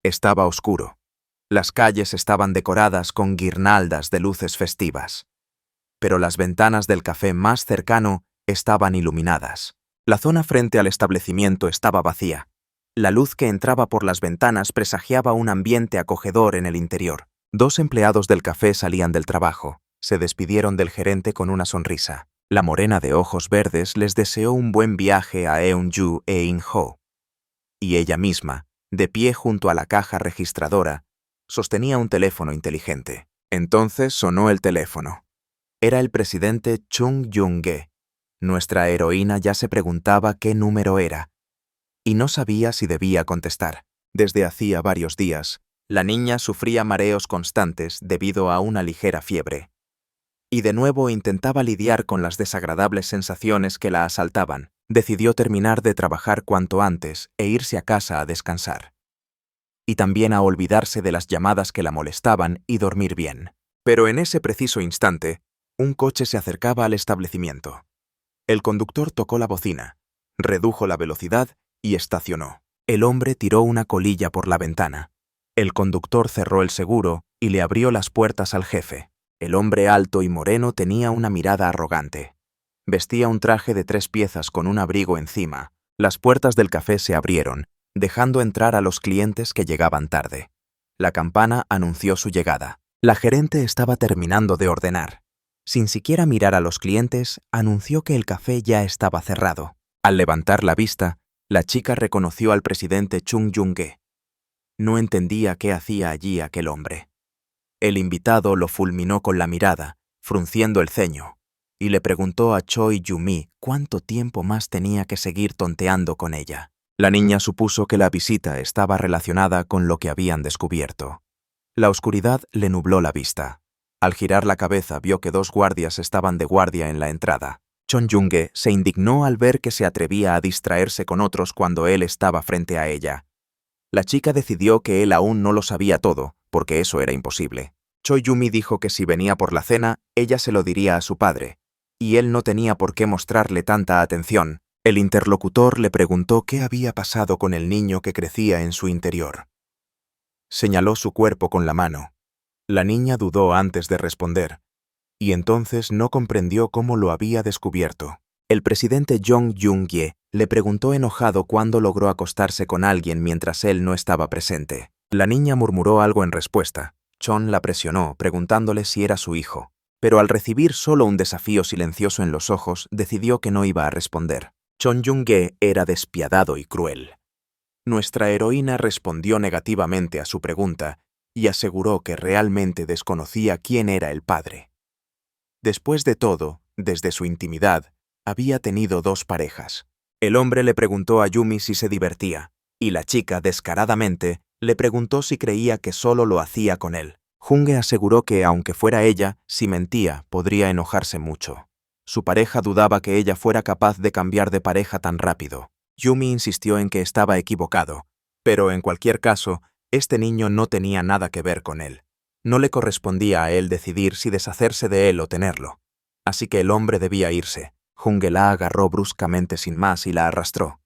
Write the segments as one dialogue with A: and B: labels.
A: Estaba oscuro. Las calles estaban decoradas con guirnaldas de luces festivas. Pero las ventanas del café más cercano estaban iluminadas. La zona frente al establecimiento estaba vacía. La luz que entraba por las ventanas presagiaba un ambiente acogedor en el interior. 2 empleados del café salían del trabajo. Se despidieron del gerente con una sonrisa. La morena de ojos verdes les deseó un buen viaje a Eunju e In-ho. Y ella misma, de pie junto a la caja registradora, sostenía un teléfono inteligente. Entonces sonó el teléfono. Era el presidente Chung Yun-ge. Nuestra heroína ya se preguntaba qué número era, y no sabía si debía contestar. Desde hacía varios días, la niña sufría mareos constantes debido a una ligera fiebre. Y de nuevo intentaba lidiar con las desagradables sensaciones que la asaltaban. Decidió terminar de trabajar cuanto antes e irse a casa a descansar. Y también a olvidarse de las llamadas que la molestaban y dormir bien. Pero en ese preciso instante, un coche se acercaba al establecimiento. El conductor tocó la bocina, redujo la velocidad y estacionó. El hombre tiró una colilla por la ventana. El conductor cerró el seguro y le abrió las puertas al jefe. El hombre alto y moreno tenía una mirada arrogante. Vestía un traje de 3 piezas con un abrigo encima. Las puertas del café se abrieron, dejando entrar a los clientes que llegaban tarde. La campana anunció su llegada. La gerente estaba terminando de ordenar. Sin siquiera mirar a los clientes, anunció que el café ya estaba cerrado. Al levantar la vista, la chica reconoció al presidente Chung Yun-ge. No entendía qué hacía allí aquel hombre. El invitado lo fulminó con la mirada, frunciendo el ceño, y le preguntó a Choi Yu-mi cuánto tiempo más tenía que seguir tonteando con ella. La niña supuso que la visita estaba relacionada con lo que habían descubierto. La oscuridad le nubló la vista. Al girar la cabeza vio que 2 guardias estaban de guardia en la entrada. Chung Yun-ge se indignó al ver que se atrevía a distraerse con otros cuando él estaba frente a ella. La chica decidió que él aún no lo sabía todo, porque eso era imposible. Choi Yu-mi dijo que si venía por la cena, ella se lo diría a su padre, y él no tenía por qué mostrarle tanta atención. El interlocutor le preguntó qué había pasado con el niño que crecía en su interior. Señaló su cuerpo con la mano. La niña dudó antes de responder, y entonces no comprendió cómo lo había descubierto. El presidente Jong Yun-ye le preguntó enojado cuándo logró acostarse con alguien mientras él no estaba presente. La niña murmuró algo en respuesta. Chon la presionó, preguntándole si era su hijo, pero al recibir solo un desafío silencioso en los ojos, decidió que no iba a responder. Chon Yun-ge era despiadado y cruel. Nuestra heroína respondió negativamente a su pregunta y aseguró que realmente desconocía quién era el padre. Después de todo, desde su intimidad, había tenido 2 parejas. El hombre le preguntó a Yumi si se divertía, y la chica, descaradamente, le preguntó si creía que solo lo hacía con él. Junge aseguró que, aunque fuera ella, si mentía, podría enojarse mucho. Su pareja dudaba que ella fuera capaz de cambiar de pareja tan rápido. Yumi insistió en que estaba equivocado, pero en cualquier caso, este niño no tenía nada que ver con él. No le correspondía a él decidir si deshacerse de él o tenerlo. Así que el hombre debía irse. Junge la agarró bruscamente sin más y la arrastró.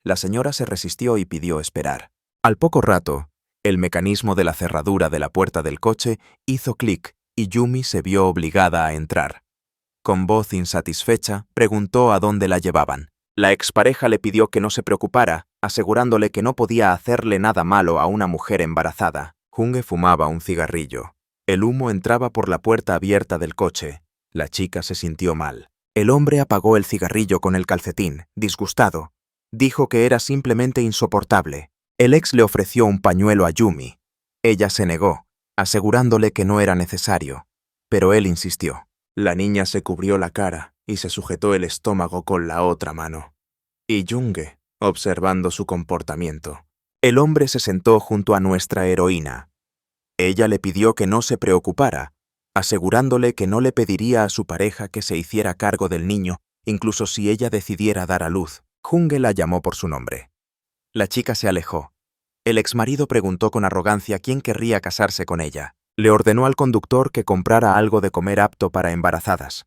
A: La señora se resistió y pidió esperar. Al poco rato, el mecanismo de la cerradura de la puerta del coche hizo clic y Yumi se vio obligada a entrar. Con voz insatisfecha, preguntó a dónde la llevaban. La expareja le pidió que no se preocupara, asegurándole que no podía hacerle nada malo a una mujer embarazada. Junge fumaba un cigarrillo. El humo entraba por la puerta abierta del coche. La chica se sintió mal. El hombre apagó el cigarrillo con el calcetín, disgustado. Dijo que era simplemente insoportable. El ex le ofreció un pañuelo a Yumi. Ella se negó, asegurándole que no era necesario, pero él insistió. La niña se cubrió la cara y se sujetó el estómago con la otra mano. Y Junge, observando su comportamiento. El hombre se sentó junto a nuestra heroína. Ella le pidió que no se preocupara, asegurándole que no le pediría a su pareja que se hiciera cargo del niño, incluso si ella decidiera dar a luz. Junge la llamó por su nombre. La chica se alejó. El exmarido preguntó con arrogancia quién querría casarse con ella. Le ordenó al conductor que comprara algo de comer apto para embarazadas.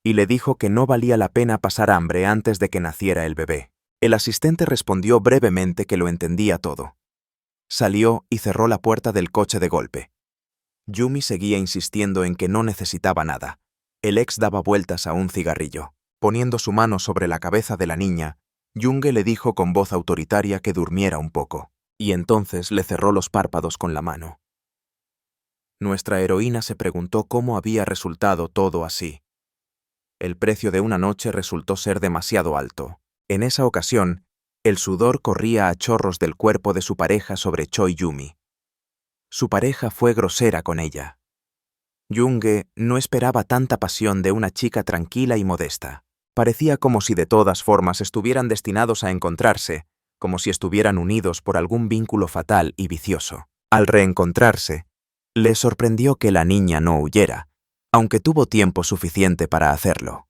A: Y le dijo que no valía la pena pasar hambre antes de que naciera el bebé. El asistente respondió brevemente que lo entendía todo. Salió y cerró la puerta del coche de golpe. Yumi seguía insistiendo en que no necesitaba nada. El ex daba vueltas a un cigarrillo. Poniendo su mano sobre la cabeza de la niña, Junge le dijo con voz autoritaria que durmiera un poco, y entonces le cerró los párpados con la mano. Nuestra heroína se preguntó cómo había resultado todo así. El precio de una noche resultó ser demasiado alto. En esa ocasión, el sudor corría a chorros del cuerpo de su pareja sobre Choi Yumi. Su pareja fue grosera con ella. Junge no esperaba tanta pasión de una chica tranquila y modesta. Parecía como si de todas formas estuvieran destinados a encontrarse, como si estuvieran unidos por algún vínculo fatal y vicioso. Al reencontrarse, le sorprendió que la niña no huyera, aunque tuvo tiempo suficiente para hacerlo.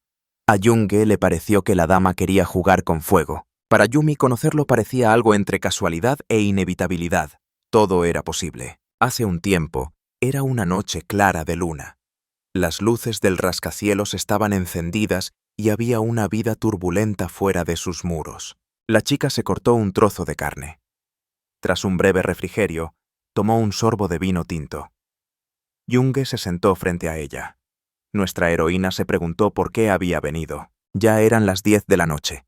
A: A Junge le pareció que la dama quería jugar con fuego. Para Yumi conocerlo parecía algo entre casualidad e inevitabilidad. Todo era posible. Hace un tiempo, era una noche clara de luna. Las luces del rascacielos estaban encendidas y había una vida turbulenta fuera de sus muros. La chica se cortó un trozo de carne. Tras un breve refrigerio, tomó un sorbo de vino tinto. Junge se sentó frente a ella. Nuestra heroína se preguntó por qué había venido. Ya eran las 10 de la noche.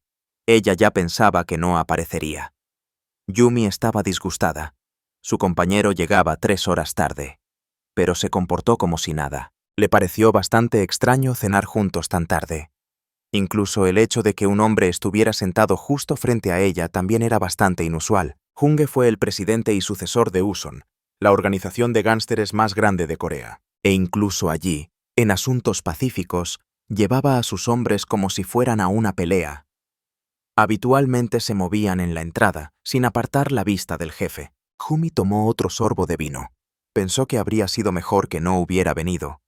A: Ella ya pensaba que no aparecería. Yumi estaba disgustada. Su compañero llegaba 3 horas tarde, pero se comportó como si nada. Le pareció bastante extraño cenar juntos tan tarde. Incluso el hecho de que un hombre estuviera sentado justo frente a ella también era bastante inusual. Junge fue el presidente y sucesor de Uson, la organización de gánsteres más grande de Corea. E incluso allí, en asuntos pacíficos, llevaba a sus hombres como si fueran a una pelea. Habitualmente se movían en la entrada, sin apartar la vista del jefe. Yumi tomó otro sorbo de vino. Pensó que habría sido mejor que no hubiera venido.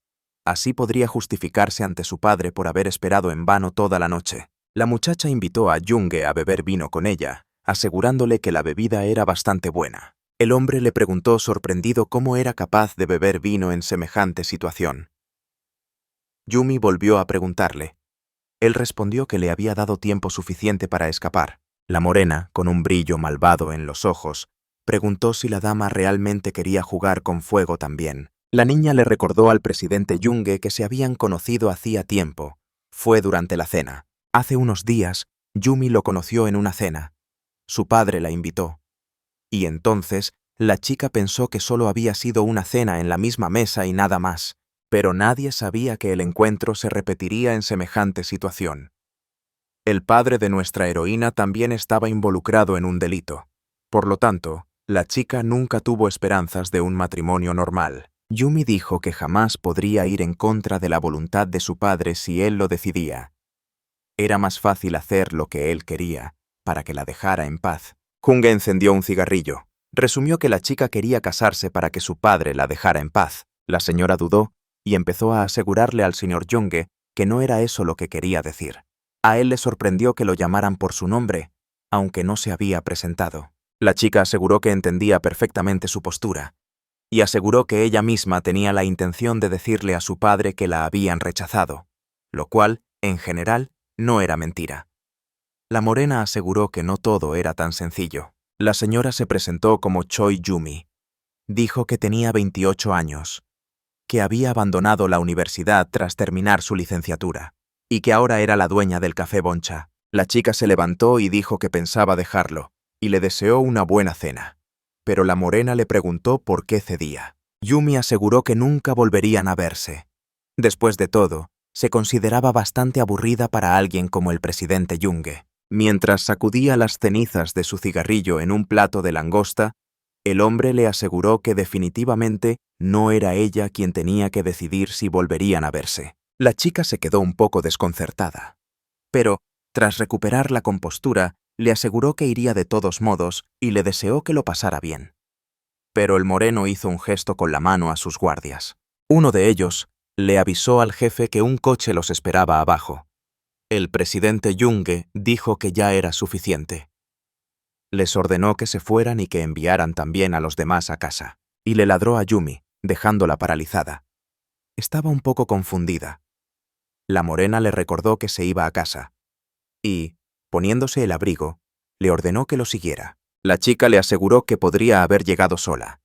A: Así podría justificarse ante su padre por haber esperado en vano toda la noche. La muchacha invitó a Junge a beber vino con ella, asegurándole que la bebida era bastante buena. El hombre le preguntó sorprendido cómo era capaz de beber vino en semejante situación. Yumi volvió a preguntarle. Él respondió que le había dado tiempo suficiente para escapar. La morena, con un brillo malvado en los ojos, preguntó si la dama realmente quería jugar con fuego también. La niña le recordó al presidente Junge que se habían conocido hacía tiempo. Fue durante la cena. Hace unos días, Yumi lo conoció en una cena. Su padre la invitó. Y entonces, la chica pensó que solo había sido una cena en la misma mesa y nada más. Pero nadie sabía que el encuentro se repetiría en semejante situación. El padre de nuestra heroína también estaba involucrado en un delito. Por lo tanto, la chica nunca tuvo esperanzas de un matrimonio normal. Yumi dijo que jamás podría ir en contra de la voluntad de su padre si él lo decidía. Era más fácil hacer lo que él quería, para que la dejara en paz. Junge encendió un cigarrillo. Resumió que la chica quería casarse para que su padre la dejara en paz. La señora dudó y empezó a asegurarle al señor Junge que no era eso lo que quería decir. A él le sorprendió que lo llamaran por su nombre, aunque no se había presentado. La chica aseguró que entendía perfectamente su postura, y aseguró que ella misma tenía la intención de decirle a su padre que la habían rechazado, lo cual, en general, no era mentira. La morena aseguró que no todo era tan sencillo. La señora se presentó como Choi Yumi. Dijo que tenía 28 años, que había abandonado la universidad tras terminar su licenciatura, y que ahora era la dueña del café Boncha. La chica se levantó y dijo que pensaba dejarlo, y le deseó una buena cena. Pero la morena le preguntó por qué cedía. Yumi aseguró que nunca volverían a verse. Después de todo, se consideraba bastante aburrida para alguien como el presidente Junge. Mientras sacudía las cenizas de su cigarrillo en un plato de langosta, el hombre le aseguró que definitivamente no era ella quien tenía que decidir si volverían a verse. La chica se quedó un poco desconcertada. Pero, tras recuperar la compostura, le aseguró que iría de todos modos y le deseó que lo pasara bien. Pero el moreno hizo un gesto con la mano a sus guardias. Uno de ellos le avisó al jefe que un coche los esperaba abajo. El presidente Junge dijo que ya era suficiente. Les ordenó que se fueran y que enviaran también a los demás a casa, y le ladró a Yumi, dejándola paralizada. Estaba un poco confundida. La morena le recordó que se iba a casa, y, poniéndose el abrigo, le ordenó que lo siguiera. La chica le aseguró que podría haber llegado sola.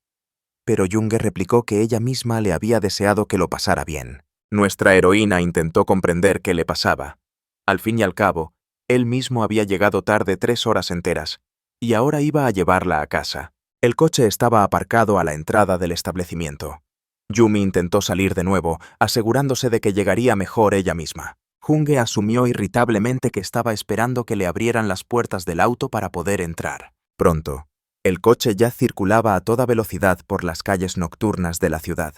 A: Pero Junge replicó que ella misma le había deseado que lo pasara bien. Nuestra heroína intentó comprender qué le pasaba. Al fin y al cabo, él mismo había llegado tarde 3 horas enteras, y ahora iba a llevarla a casa. El coche estaba aparcado a la entrada del establecimiento. Yumi intentó salir de nuevo, asegurándose de que llegaría mejor ella misma. Junge asumió irritablemente que estaba esperando que le abrieran las puertas del auto para poder entrar. Pronto, el coche ya circulaba a toda velocidad por las calles nocturnas de la ciudad.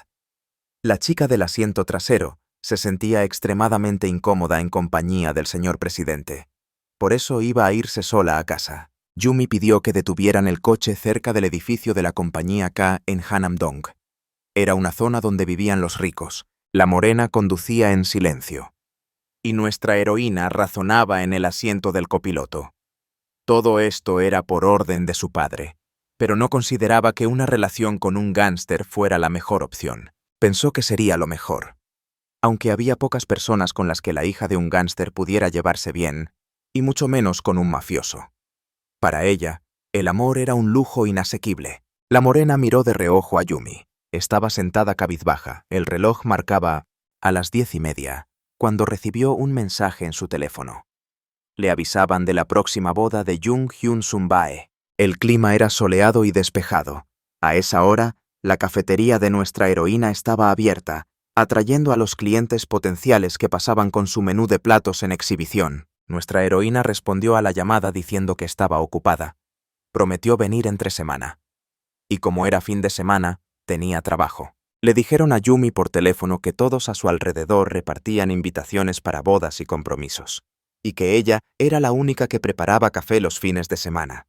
A: La chica del asiento trasero se sentía extremadamente incómoda en compañía del señor presidente. Por eso iba a irse sola a casa. Yumi pidió que detuvieran el coche cerca del edificio de la compañía K en Hanam-dong. Era una zona donde vivían los ricos. La morena conducía en silencio. Y nuestra heroína razonaba en el asiento del copiloto. Todo esto era por orden de su padre, pero no consideraba que una relación con un gángster fuera la mejor opción. Pensó que sería lo mejor. Aunque había pocas personas con las que la hija de un gángster pudiera llevarse bien, y mucho menos con un mafioso. Para ella, el amor era un lujo inasequible. La morena miró de reojo a Yumi. Estaba sentada cabizbaja. El reloj marcaba a las 10:30, cuando recibió un mensaje en su teléfono. Le avisaban de la próxima boda de Jung Hyun Sumbae. El clima era soleado y despejado. A esa hora, la cafetería de nuestra heroína estaba abierta, atrayendo a los clientes potenciales que pasaban con su menú de platos en exhibición. Nuestra heroína respondió a la llamada diciendo que estaba ocupada. Prometió venir entre semana. Y como era fin de semana, tenía trabajo. Le dijeron a Yumi por teléfono que todos a su alrededor repartían invitaciones para bodas y compromisos, y que ella era la única que preparaba café los fines de semana.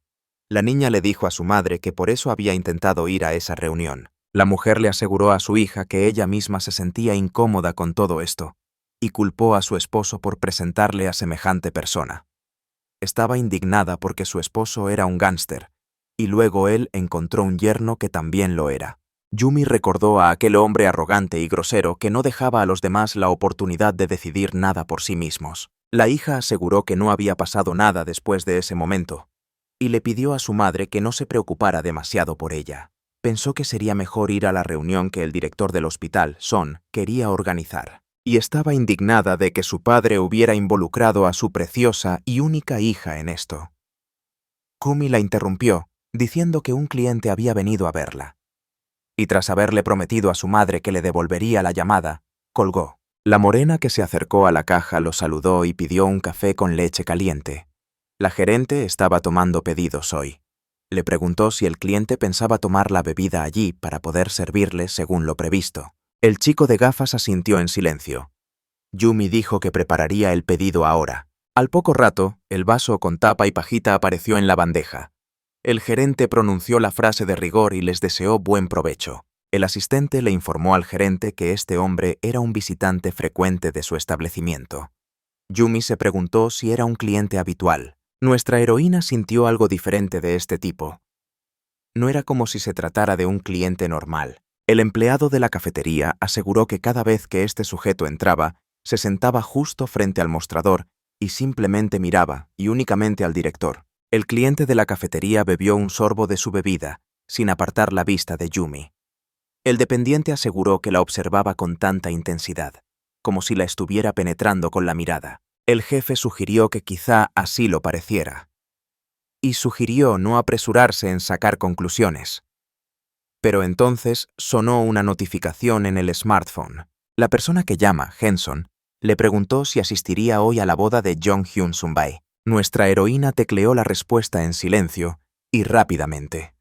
A: La niña le dijo a su madre que por eso había intentado ir a esa reunión. La mujer le aseguró a su hija que ella misma se sentía incómoda con todo esto, y culpó a su esposo por presentarle a semejante persona. Estaba indignada porque su esposo era un gángster, y luego él encontró un yerno que también lo era. Yumi recordó a aquel hombre arrogante y grosero que no dejaba a los demás la oportunidad de decidir nada por sí mismos. La hija aseguró que no había pasado nada después de ese momento, y le pidió a su madre que no se preocupara demasiado por ella. Pensó que sería mejor ir a la reunión que el director del hospital, Son, quería organizar, y estaba indignada de que su padre hubiera involucrado a su preciosa y única hija en esto. Kumi la interrumpió, diciendo que un cliente había venido a verla. Y tras haberle prometido a su madre que le devolvería la llamada, colgó. La morena que se acercó a la caja lo saludó y pidió un café con leche caliente. La gerente estaba tomando pedidos hoy. Le preguntó si el cliente pensaba tomar la bebida allí para poder servirle según lo previsto. El chico de gafas asintió en silencio. Yumi dijo que prepararía el pedido ahora. Al poco rato, el vaso con tapa y pajita apareció en la bandeja. El gerente pronunció la frase de rigor y les deseó buen provecho. El asistente le informó al gerente que este hombre era un visitante frecuente de su establecimiento. Yumi se preguntó si era un cliente habitual. Nuestra heroína sintió algo diferente de este tipo. No era como si se tratara de un cliente normal. El empleado de la cafetería aseguró que cada vez que este sujeto entraba, se sentaba justo frente al mostrador y simplemente miraba, y únicamente al director. El cliente de la cafetería bebió un sorbo de su bebida, sin apartar la vista de Yumi. El dependiente aseguró que la observaba con tanta intensidad, como si la estuviera penetrando con la mirada. El jefe sugirió que quizá así lo pareciera. Y sugirió no apresurarse en sacar conclusiones. Pero entonces sonó una notificación en el smartphone. La persona que llama, Henson, le preguntó si asistiría hoy a la boda de Jung Hyun Sumbae. Nuestra heroína tecleó la respuesta en silencio y rápidamente.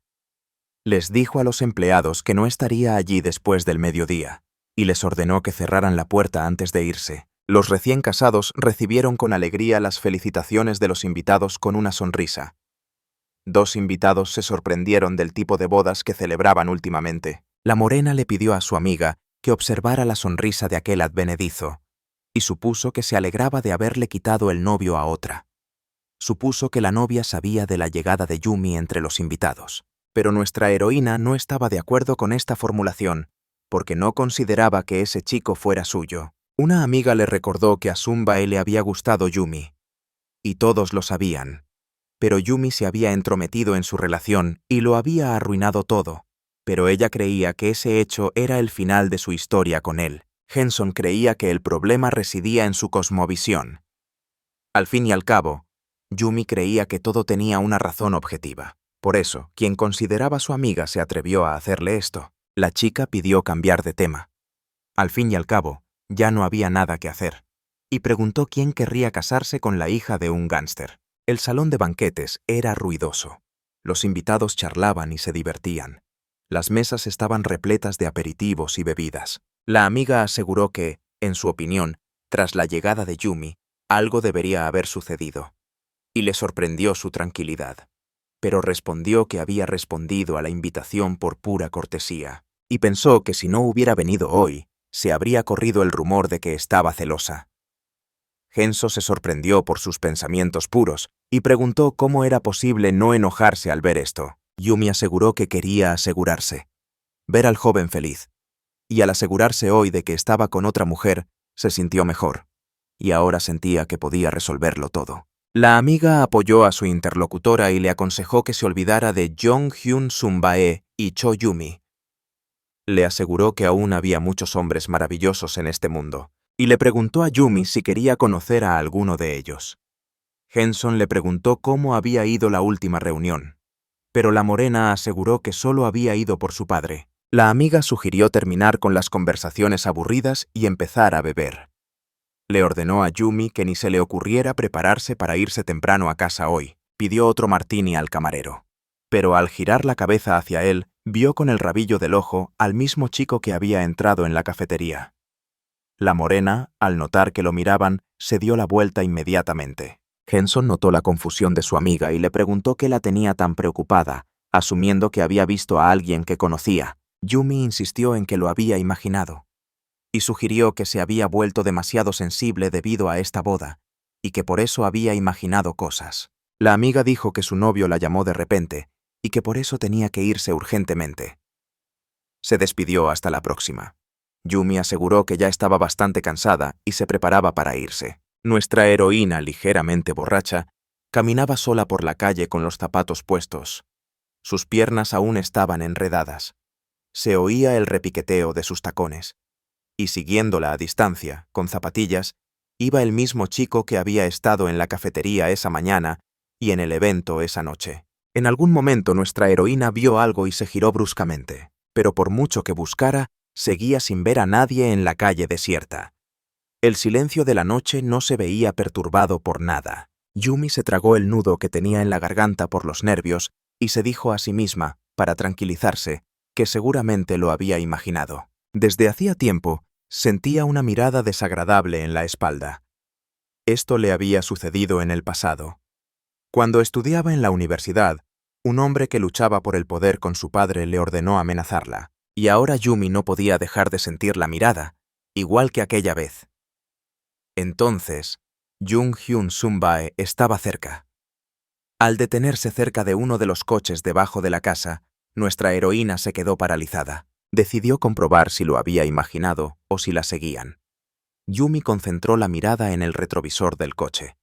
A: Les dijo a los empleados que no estaría allí después del mediodía, y les ordenó que cerraran la puerta antes de irse. Los recién casados recibieron con alegría las felicitaciones de los invitados con una sonrisa. 2 invitados se sorprendieron del tipo de bodas que celebraban últimamente. La morena le pidió a su amiga que observara la sonrisa de aquel advenedizo, y supuso que se alegraba de haberle quitado el novio a otra. Supuso que la novia sabía de la llegada de Yumi entre los invitados. Pero nuestra heroína no estaba de acuerdo con esta formulación, porque no consideraba que ese chico fuera suyo. Una amiga le recordó que a Sumbae le había gustado Yumi, y todos lo sabían, pero Yumi se había entrometido en su relación y lo había arruinado todo. Pero ella creía que ese hecho era el final de su historia con él. Henson creía que el problema residía en su cosmovisión. Al fin y al cabo, Yumi creía que todo tenía una razón objetiva. Por eso, quien consideraba su amiga se atrevió a hacerle esto. La chica pidió cambiar de tema. Al fin y al cabo, ya no había nada que hacer. Y preguntó quién querría casarse con la hija de un gánster. El salón de banquetes era ruidoso. Los invitados charlaban y se divertían. Las mesas estaban repletas de aperitivos y bebidas. La amiga aseguró que, en su opinión, tras la llegada de Yumi, algo debería haber sucedido. Y le sorprendió su tranquilidad. Pero respondió que había respondido a la invitación por pura cortesía. Y pensó que si no hubiera venido hoy, se habría corrido el rumor de que estaba celosa. Henso se sorprendió por sus pensamientos puros y preguntó cómo era posible no enojarse al ver esto. Yumi aseguró que quería asegurarse, ver al joven feliz. Y al asegurarse hoy de que estaba con otra mujer, se sintió mejor. Y ahora sentía que podía resolverlo todo. La amiga apoyó a su interlocutora y le aconsejó que se olvidara de Jong-hyun Sumbae y Cho Yumi. Le aseguró que aún había muchos hombres maravillosos en este mundo, y le preguntó a Yumi si quería conocer a alguno de ellos. Henson le preguntó cómo había ido la última reunión, pero la morena aseguró que solo había ido por su padre. La amiga sugirió terminar con las conversaciones aburridas y empezar a beber. Le ordenó a Yumi que ni se le ocurriera prepararse para irse temprano a casa hoy. Pidió otro martini al camarero. Pero al girar la cabeza hacia él, vio con el rabillo del ojo al mismo chico que había entrado en la cafetería. La morena, al notar que lo miraban, se dio la vuelta inmediatamente. Henson notó la confusión de su amiga y le preguntó qué la tenía tan preocupada, asumiendo que había visto a alguien que conocía. Yumi insistió en que lo había imaginado, y sugirió que se había vuelto demasiado sensible debido a esta boda, y que por eso había imaginado cosas. La amiga dijo que su novio la llamó de repente, y que por eso tenía que irse urgentemente. Se despidió hasta la próxima. Yumi aseguró que ya estaba bastante cansada y se preparaba para irse. Nuestra heroína, ligeramente borracha, caminaba sola por la calle con los zapatos puestos. Sus piernas aún estaban enredadas. Se oía el repiqueteo de sus tacones. Y siguiéndola a distancia, con zapatillas, iba el mismo chico que había estado en la cafetería esa mañana y en el evento esa noche. En algún momento nuestra heroína vio algo y se giró bruscamente, pero por mucho que buscara, seguía sin ver a nadie en la calle desierta. El silencio de la noche no se veía perturbado por nada. Yumi se tragó el nudo que tenía en la garganta por los nervios y se dijo a sí misma, para tranquilizarse, que seguramente lo había imaginado. Desde hacía tiempo, sentía una mirada desagradable en la espalda. Esto le había sucedido en el pasado. Cuando estudiaba en la universidad, un hombre que luchaba por el poder con su padre le ordenó amenazarla, y ahora Yumi no podía dejar de sentir la mirada, igual que aquella vez. Entonces, Jung-hyun Sumbae estaba cerca. Al detenerse cerca de uno de los coches debajo de la casa, nuestra heroína se quedó paralizada. Decidió comprobar si lo había imaginado o si la seguían. Yumi concentró la mirada en el retrovisor del coche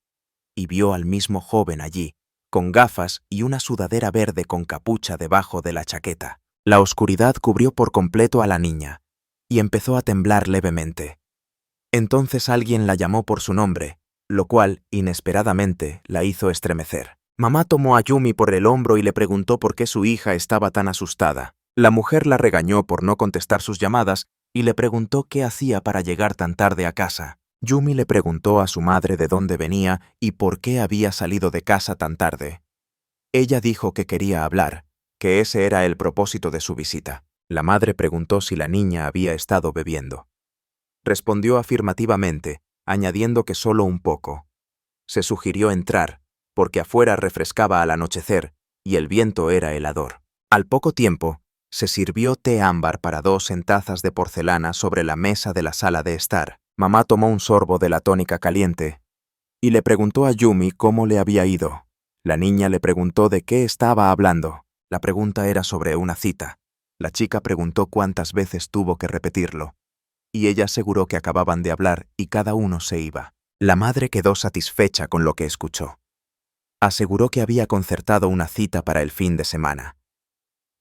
A: y vio al mismo joven allí, con gafas y una sudadera verde con capucha debajo de la chaqueta. La oscuridad cubrió por completo a la niña y empezó a temblar levemente. Entonces alguien la llamó por su nombre, lo cual, inesperadamente, la hizo estremecer. Mamá tomó a Yumi por el hombro y le preguntó por qué su hija estaba tan asustada. La mujer la regañó por no contestar sus llamadas y le preguntó qué hacía para llegar tan tarde a casa. Yumi le preguntó a su madre de dónde venía y por qué había salido de casa tan tarde. Ella dijo que quería hablar, que ese era el propósito de su visita. La madre preguntó si la niña había estado bebiendo. Respondió afirmativamente, añadiendo que solo un poco. Se sugirió entrar, porque afuera refrescaba al anochecer y el viento era helador. Al poco tiempo, se sirvió té ámbar para dos en tazas de porcelana sobre la mesa de la sala de estar. Mamá tomó un sorbo de la tónica caliente y le preguntó a Yumi cómo le había ido. La niña le preguntó de qué estaba hablando. La pregunta era sobre una cita. La chica preguntó cuántas veces tuvo que repetirlo, y ella aseguró que acababan de hablar y cada uno se iba. La madre quedó satisfecha con lo que escuchó. Aseguró que había concertado una cita para el fin de semana.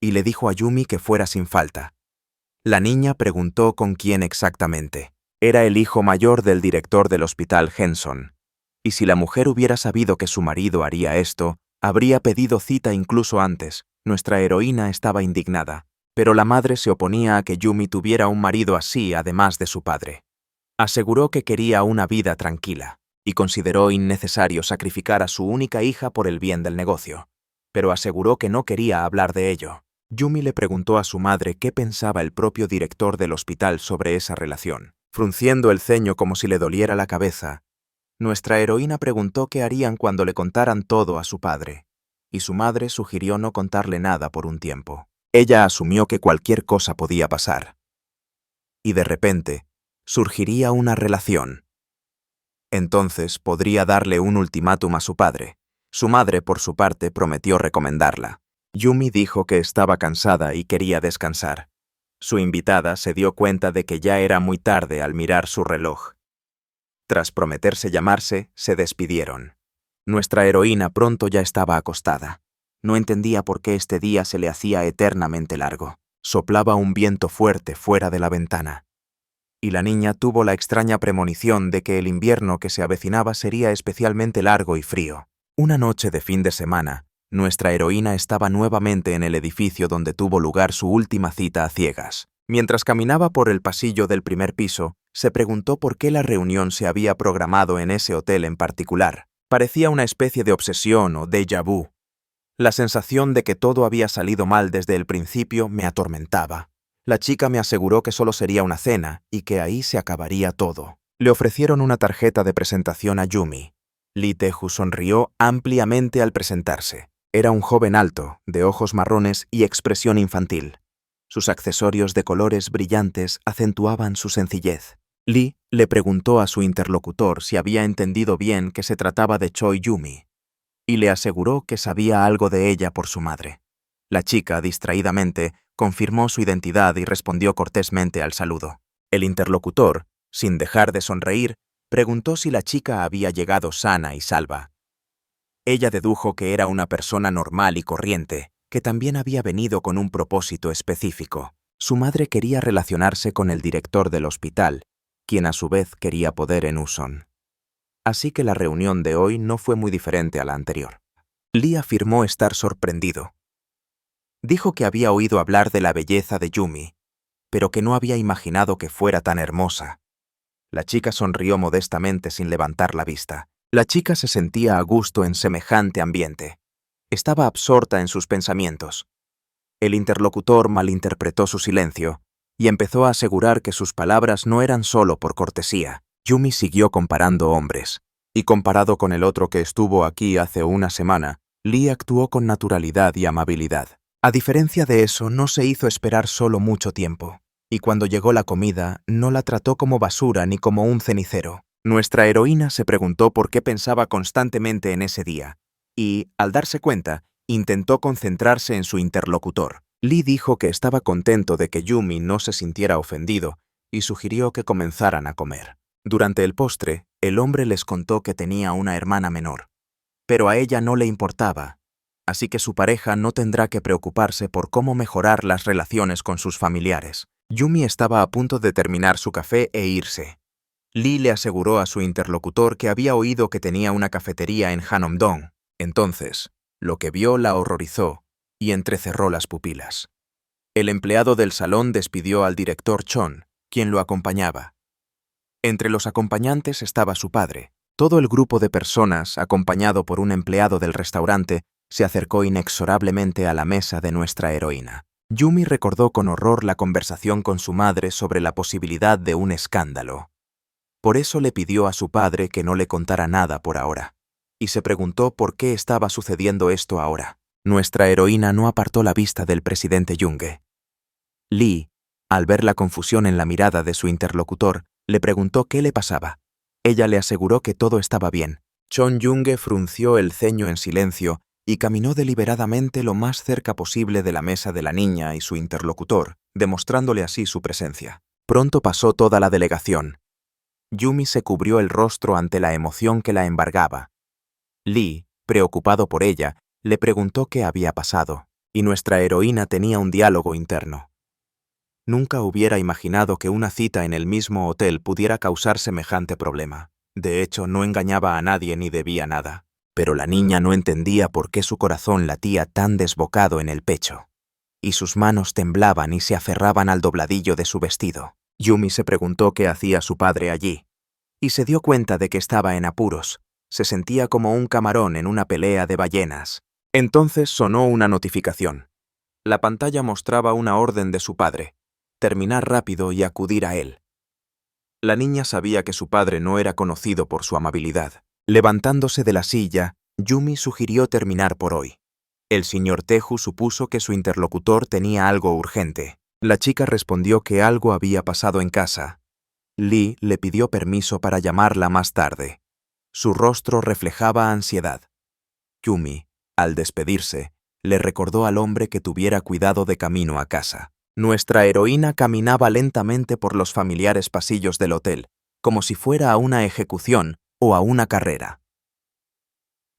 A: Y le dijo a Yumi que fuera sin falta. La niña preguntó con quién exactamente. Era el hijo mayor del director del hospital Henson. Y si la mujer hubiera sabido que su marido haría esto, habría pedido cita incluso antes. Nuestra heroína estaba indignada. Pero la madre se oponía a que Yumi tuviera un marido así, además de su padre. Aseguró que quería una vida tranquila, y consideró innecesario sacrificar a su única hija por el bien del negocio. Pero aseguró que no quería hablar de ello. Yumi le preguntó a su madre qué pensaba el propio director del hospital sobre esa relación. Frunciendo el ceño como si le doliera la cabeza, nuestra heroína preguntó qué harían cuando le contaran todo a su padre, y su madre sugirió no contarle nada por un tiempo. Ella asumió que cualquier cosa podía pasar. Y de repente, surgiría una relación. Entonces podría darle un ultimátum a su padre. Su madre, por su parte, prometió recomendarla. Yumi dijo que estaba cansada y quería descansar. Su invitada se dio cuenta de que ya era muy tarde al mirar su reloj. Tras prometerse llamarse, se despidieron. Nuestra heroína pronto ya estaba acostada. No entendía por qué este día se le hacía eternamente largo. Soplaba un viento fuerte fuera de la ventana. Y la niña tuvo la extraña premonición de que el invierno que se avecinaba sería especialmente largo y frío. Una noche de fin de semana, nuestra heroína estaba nuevamente en el edificio donde tuvo lugar su última cita a ciegas. Mientras caminaba por el pasillo del primer piso, se preguntó por qué la reunión se había programado en ese hotel en particular. Parecía una especie de obsesión o déjà vu. La sensación de que todo había salido mal desde el principio me atormentaba. La chica me aseguró que solo sería una cena y que ahí se acabaría todo. Le ofrecieron una tarjeta de presentación a Yumi. Lee Tae-hoo sonrió ampliamente al presentarse. Era un joven alto, de ojos marrones y expresión infantil. Sus accesorios de colores brillantes acentuaban su sencillez. Lee le preguntó a su interlocutor si había entendido bien que se trataba de Choi Yumi, y le aseguró que sabía algo de ella por su madre. La chica, distraídamente, confirmó su identidad y respondió cortésmente al saludo. El interlocutor, sin dejar de sonreír, preguntó si la chica había llegado sana y salva. Ella dedujo que era una persona normal y corriente, que también había venido con un propósito específico. Su madre quería relacionarse con el director del hospital, quien a su vez quería poder en Uson. Así que la reunión de hoy no fue muy diferente a la anterior. Lee afirmó estar sorprendido. Dijo que había oído hablar de la belleza de Yumi, pero que no había imaginado que fuera tan hermosa. La chica sonrió modestamente sin levantar la vista. La chica se sentía a gusto en semejante ambiente. Estaba absorta en sus pensamientos. El interlocutor malinterpretó su silencio y empezó a asegurar que sus palabras no eran solo por cortesía. Yumi siguió comparando hombres, y comparado con el otro que estuvo aquí hace una semana, Lee actuó con naturalidad y amabilidad. A diferencia de eso, no se hizo esperar solo mucho tiempo, y cuando llegó la comida, no la trató como basura ni como un cenicero. Nuestra heroína se preguntó por qué pensaba constantemente en ese día, y, al darse cuenta, intentó concentrarse en su interlocutor. Lee dijo que estaba contento de que Yumi no se sintiera ofendido, y sugirió que comenzaran a comer. Durante el postre, el hombre les contó que tenía una hermana menor, pero a ella no le importaba, así que su pareja no tendrá que preocuparse por cómo mejorar las relaciones con sus familiares. Yumi estaba a punto de terminar su café e irse. Lee le aseguró a su interlocutor que había oído que tenía una cafetería en Hanam-dong. Entonces, lo que vio la horrorizó y entrecerró las pupilas. El empleado del salón despidió al director Chon, quien lo acompañaba. Entre los acompañantes estaba su padre. Todo el grupo de personas, acompañado por un empleado del restaurante, se acercó inexorablemente a la mesa de nuestra heroína. Yumi recordó con horror la conversación con su madre sobre la posibilidad de un escándalo. Por eso le pidió a su padre que no le contara nada por ahora, y se preguntó por qué estaba sucediendo esto ahora. Nuestra heroína no apartó la vista del presidente Yunge. Lee, al ver la confusión en la mirada de su interlocutor, le preguntó qué le pasaba. Ella le aseguró que todo estaba bien. Chon Yunge frunció el ceño en silencio y caminó deliberadamente lo más cerca posible de la mesa de la niña y su interlocutor, demostrándole así su presencia. Pronto pasó toda la delegación. Yumi se cubrió el rostro ante la emoción que la embargaba. Lee, Preocupado por ella, le preguntó qué había pasado, y nuestra heroína tenía un diálogo interno. Nunca hubiera imaginado que una cita en el mismo hotel pudiera causar semejante problema. De hecho, no engañaba a nadie ni debía nada. Pero la niña no entendía por qué su corazón latía tan desbocado en el pecho, y sus manos temblaban y se aferraban al dobladillo de su vestido. Yumi se preguntó qué hacía su padre allí, y se dio cuenta de que estaba en apuros. Se sentía como un camarón en una pelea de ballenas. Entonces sonó una notificación. La pantalla mostraba una orden de su padre: terminar rápido y acudir a él. La niña sabía que su padre no era conocido por su amabilidad. Levantándose de la silla, Yumi sugirió terminar por hoy. El señor Teju supuso que su interlocutor tenía algo urgente. La chica respondió que algo había pasado en casa. Lee le pidió permiso para llamarla más tarde. Su rostro reflejaba ansiedad. Yumi, al despedirse, le recordó al hombre que tuviera cuidado de camino a casa. Nuestra heroína caminaba lentamente por los familiares pasillos del hotel, como si fuera a una ejecución o a una carrera.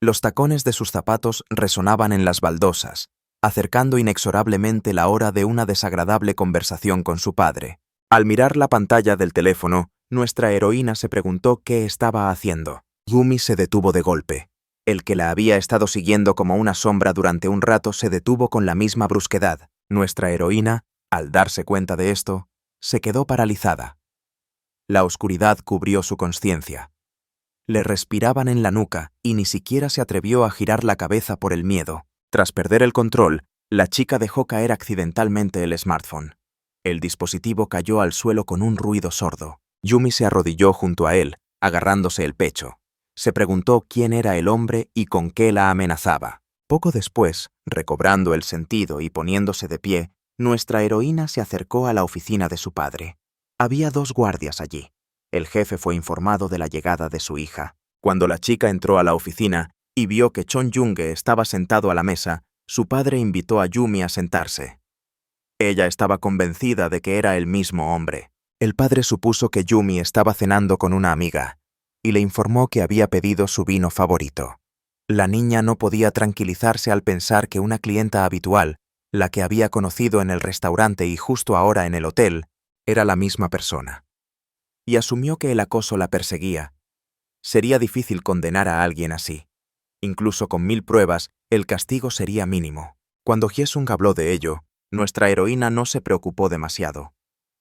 A: Los tacones de sus zapatos resonaban en las baldosas, acercando inexorablemente la hora de una desagradable conversación con su padre. Al mirar la pantalla del teléfono, nuestra heroína se preguntó qué estaba haciendo. Yumi se detuvo de golpe. El que la había estado siguiendo como una sombra durante un rato se detuvo con la misma brusquedad. Nuestra heroína, al darse cuenta de esto, se quedó paralizada. La oscuridad cubrió su consciencia. Le respiraban en la nuca y ni siquiera se atrevió a girar la cabeza por el miedo. Tras perder el control, la chica dejó caer accidentalmente el smartphone. El dispositivo cayó al suelo con un ruido sordo. Yumi se arrodilló junto a él, agarrándose el pecho. Se preguntó quién era el hombre y con qué la amenazaba. Poco después, recobrando el sentido y poniéndose de pie, nuestra heroína se acercó a la oficina de su padre. Había 2 guardias allí. El jefe fue informado de la llegada de su hija. Cuando la chica entró a la oficina y vio que Chon Yunge estaba sentado a la mesa, su padre invitó a Yumi a sentarse. Ella estaba convencida de que era el mismo hombre. El padre supuso que Yumi estaba cenando con una amiga y le informó que había pedido su vino favorito. La niña no podía tranquilizarse al pensar que una clienta habitual, la que había conocido en el restaurante y justo ahora en el hotel, era la misma persona. Y asumió que el acoso la perseguía. Sería difícil condenar a alguien así. Incluso con 1000 pruebas, el castigo sería mínimo. Cuando Hyesung habló de ello, nuestra heroína no se preocupó demasiado.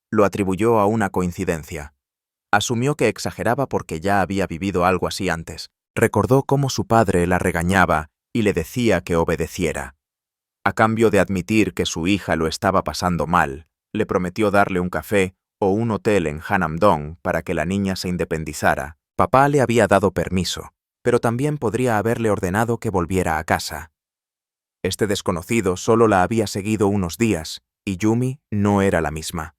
A: Lo atribuyó a una coincidencia. Asumió que exageraba porque ya había vivido algo así antes. Recordó cómo su padre la regañaba y le decía que obedeciera. A cambio de admitir que su hija lo estaba pasando mal, le prometió darle un café o un hotel en Hanam-dong para que la niña se independizara. Papá le había dado permiso, pero también podría haberle ordenado que volviera a casa. Este desconocido solo la había seguido unos días, y Yumi no era la misma.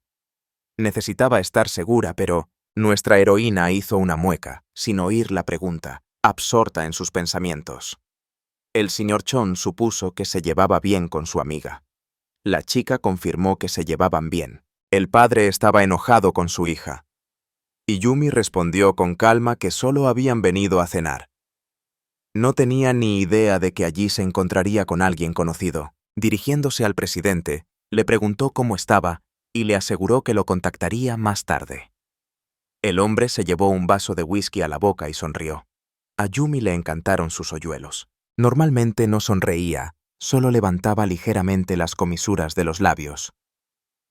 A: Necesitaba estar segura, pero nuestra heroína hizo una mueca, sin oír la pregunta, absorta en sus pensamientos. El señor Chon supuso que se llevaba bien con su amiga. La chica confirmó que se llevaban bien. El padre estaba enojado con su hija. Y Yumi respondió con calma que solo habían venido a cenar. No tenía ni idea de que allí se encontraría con alguien conocido. Dirigiéndose al presidente, le preguntó cómo estaba y le aseguró que lo contactaría más tarde. El hombre se llevó un vaso de whisky a la boca y sonrió. A Yumi le encantaron sus hoyuelos. Normalmente no sonreía, solo levantaba ligeramente las comisuras de los labios.